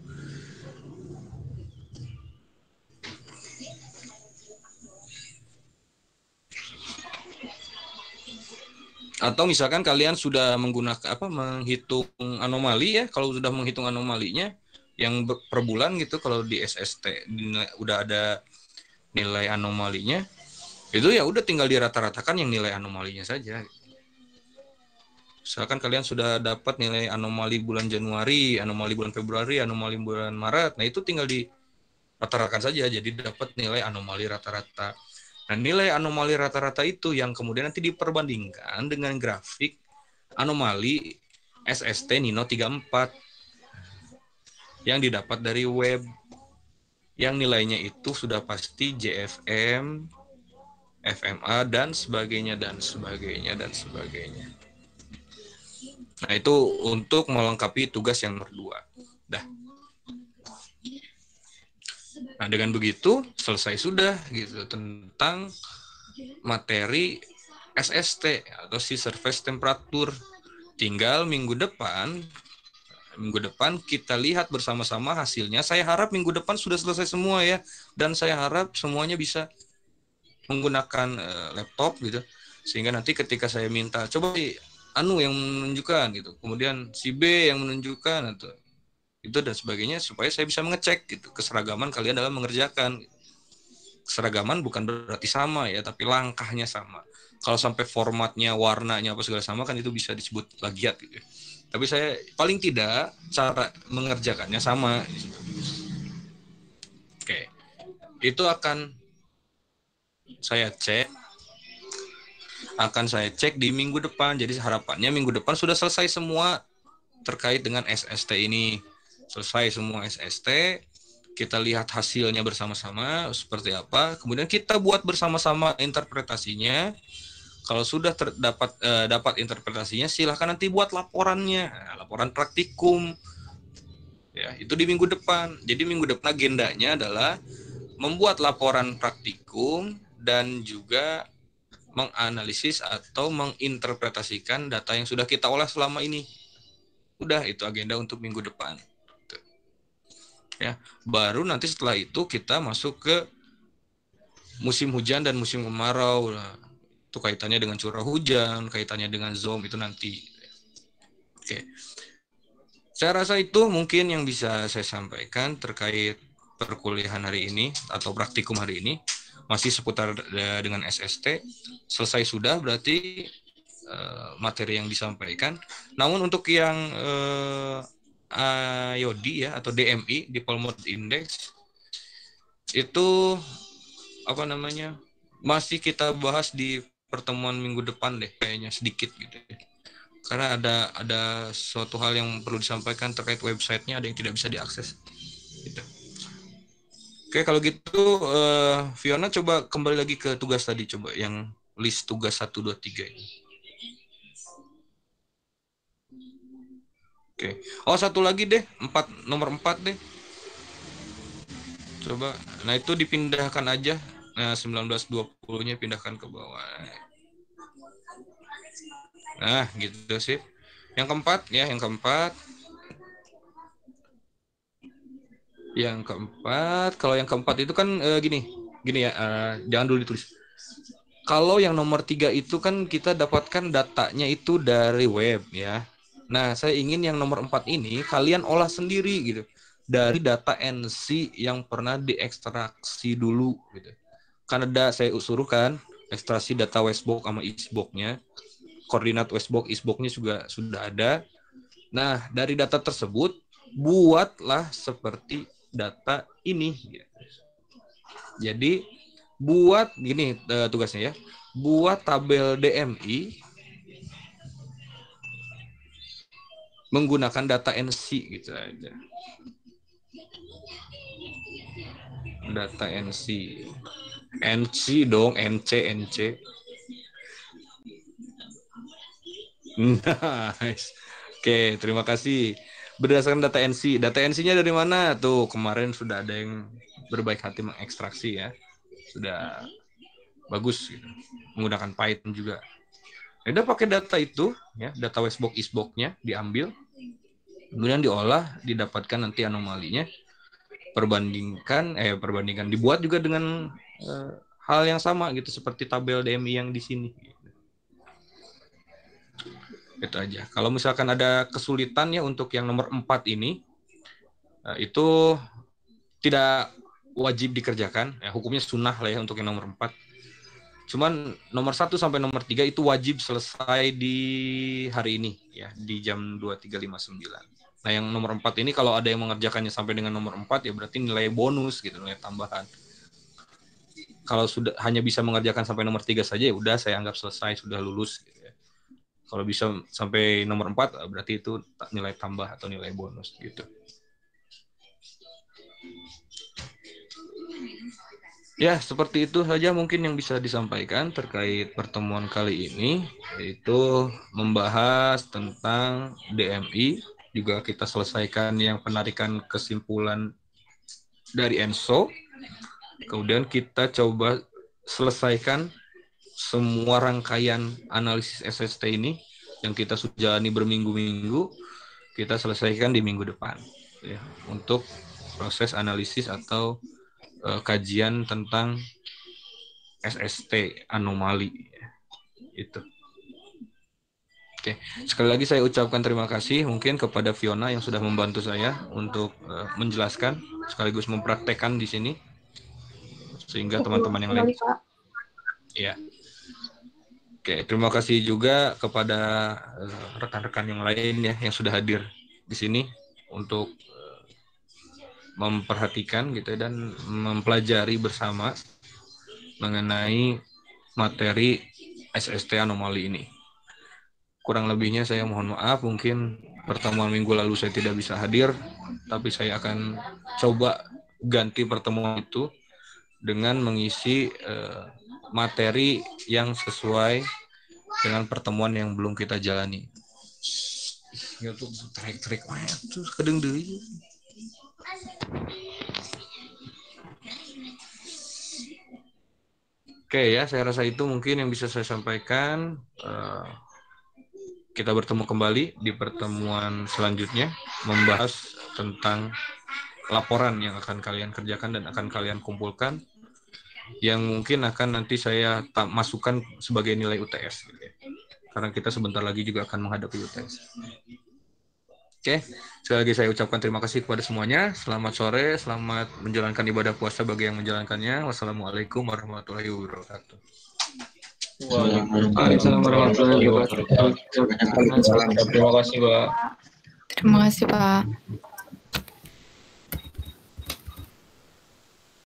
Atau misalkan kalian sudah menggunakan menghitung anomali ya, kalau sudah menghitung anomalinya yang per bulan gitu, kalau di SST udah ada nilai anomalinya, itu ya udah tinggal dirata-ratakan yang nilai anomalinya saja. Misalkan kalian sudah dapat nilai anomali bulan Januari, anomali bulan Februari, anomali bulan Maret, nah itu tinggal dirata-ratakan saja, jadi dapat nilai anomali rata-rata. Nah, nilai anomali rata-rata itu yang kemudian nanti diperbandingkan dengan grafik anomali SST Nino 34 yang didapat dari web, yang nilainya itu sudah pasti JFM, FMA, dan sebagainya. Nah, itu untuk melengkapi tugas yang nomor 2. Dah. Nah, dengan begitu selesai sudah gitu tentang materi SST atau sea surface temperature. Tinggal minggu depan kita lihat bersama-sama hasilnya. Saya harap minggu depan sudah selesai semua ya, dan saya harap semuanya bisa menggunakan laptop gitu, sehingga nanti ketika saya minta coba yang menunjukkan gitu, kemudian si B yang menunjukkan atau itu dan sebagainya, supaya saya bisa mengecek gitu keseragaman kalian dalam mengerjakan. Keseragaman bukan berarti sama ya, tapi langkahnya sama. Kalau sampai formatnya, warnanya apa segala sama kan itu bisa disebut plagiat gitu. Tapi saya paling tidak cara mengerjakannya sama. Oke. Itu akan saya cek di minggu depan. Jadi harapannya minggu depan sudah selesai semua terkait dengan SST ini. Selesai semua SST, kita lihat hasilnya bersama-sama seperti apa, kemudian kita buat bersama-sama interpretasinya. Kalau sudah dapat interpretasinya, silahkan nanti buat laporannya, laporan praktikum. Ya, itu di minggu depan. Jadi minggu depan agendanya adalah membuat laporan praktikum dan juga menganalisis atau menginterpretasikan data yang sudah kita olah selama ini. Udah, itu agenda untuk minggu depan. Ya, baru nanti setelah itu kita masuk ke musim hujan dan musim kemarau. Nah, itu kaitannya dengan curah hujan, kaitannya dengan ZOM itu nanti. Oke. Saya rasa itu mungkin yang bisa saya sampaikan terkait perkuliahan hari ini atau praktikum hari ini. Masih seputar dengan SST. Selesai sudah berarti materi yang disampaikan. Namun untuk yang IOD ya atau DMI, Dipole Mode Index, itu masih kita bahas di pertemuan minggu depan deh kayaknya, sedikit gitu ya. Karena ada suatu hal yang perlu disampaikan terkait websitenya, ada yang tidak bisa diakses gitu. Oke, kalau gitu Fiona coba kembali lagi ke tugas tadi, coba yang list tugas 1, 2, 3 ini. Oke. Oh, satu lagi deh, nomor 4 deh. Coba. Nah, itu dipindahkan aja. Nah, 19-20-nya pindahkan ke bawah. Nah, gitu sih. Yang keempat ya, yang keempat. Kalau yang keempat itu kan gini ya, jangan dulu ditulis. Kalau yang nomor 3 itu kan kita dapatkan datanya itu dari web ya. Nah, saya ingin yang nomor 4 ini kalian olah sendiri gitu. Dari data NC yang pernah diekstraksi dulu gitu. Kan ada saya suruhkan ekstraksi data Westbox sama Eastbox-nya. Koordinat Westbox, Eastbox-nya juga sudah ada. Nah, dari data tersebut buatlah seperti data ini. Jadi buat gini tugasnya ya. Buat tabel DMI menggunakan data NC gitu aja. Data NC. NC dong, NC. Nice. Oke, terima kasih. Berdasarkan data NC. Data NC-nya dari mana? Tuh, kemarin sudah ada yang berbaik hati mengekstraksi ya. Sudah bagus gitu. Menggunakan Python juga. Udah pakai data itu, ya, data Westbox, Eastbox-nya diambil. Kemudian diolah, didapatkan nanti anomalinya. Perbandingkan, dibuat juga dengan hal yang sama gitu, seperti tabel DMI yang di sini. Itu aja. Kalau misalkan ada kesulitan ya untuk yang nomor 4 ini, itu tidak wajib dikerjakan. Ya, hukumnya sunnah lah ya untuk yang nomor 4. Cuman nomor 1 sampai nomor 3 itu wajib selesai di hari ini, ya, di jam 23.59. Nah, yang nomor 4 ini kalau ada yang mengerjakannya sampai dengan nomor 4, ya berarti nilai bonus gitu, nilai tambahan. Kalau sudah hanya bisa mengerjakan sampai nomor 3 saja, ya udah saya anggap selesai, sudah lulus gitu ya. Kalau bisa sampai nomor 4, berarti itu nilai tambah atau nilai bonus gitu. Ya, seperti itu saja mungkin yang bisa disampaikan terkait pertemuan kali ini, yaitu membahas tentang DMI. Juga kita selesaikan yang penarikan kesimpulan dari ENSO. Kemudian kita coba selesaikan semua rangkaian analisis SST ini yang kita sudah jalani berminggu-minggu, kita selesaikan di minggu depan ya, untuk proses analisis atau kajian tentang SST anomali ya. Itu. Oke, sekali lagi saya ucapkan terima kasih mungkin kepada Fiona yang sudah membantu saya untuk menjelaskan sekaligus mempraktekkan di sini sehingga teman-teman yang lain. Ya. Oke, terima kasih juga kepada rekan-rekan yang lain ya yang sudah hadir di sini untuk memperhatikan gitu dan mempelajari bersama mengenai materi SST anomali ini. Kurang lebihnya saya mohon maaf, mungkin pertemuan minggu lalu saya tidak bisa hadir, tapi saya akan coba ganti pertemuan itu dengan mengisi materi yang sesuai dengan pertemuan yang belum kita jalani. Ya tuh trek-trek tuh kadang deui. Oke ya, saya rasa itu mungkin yang bisa saya sampaikan. Kita bertemu kembali di pertemuan selanjutnya membahas tentang laporan yang akan kalian kerjakan dan akan kalian kumpulkan, yang mungkin akan nanti saya masukkan sebagai nilai UTS gitu ya. Karena kita sebentar lagi juga akan menghadapi UTS. Oke, sekali lagi saya ucapkan terima kasih kepada semuanya. Selamat sore, selamat menjalankan ibadah puasa bagi yang menjalankannya. Wassalamualaikum warahmatullahi wabarakatuh. Waalaikumsalam warahmatullahi wabarakatuh. Terima kasih, Pak. Terima kasih, Pak.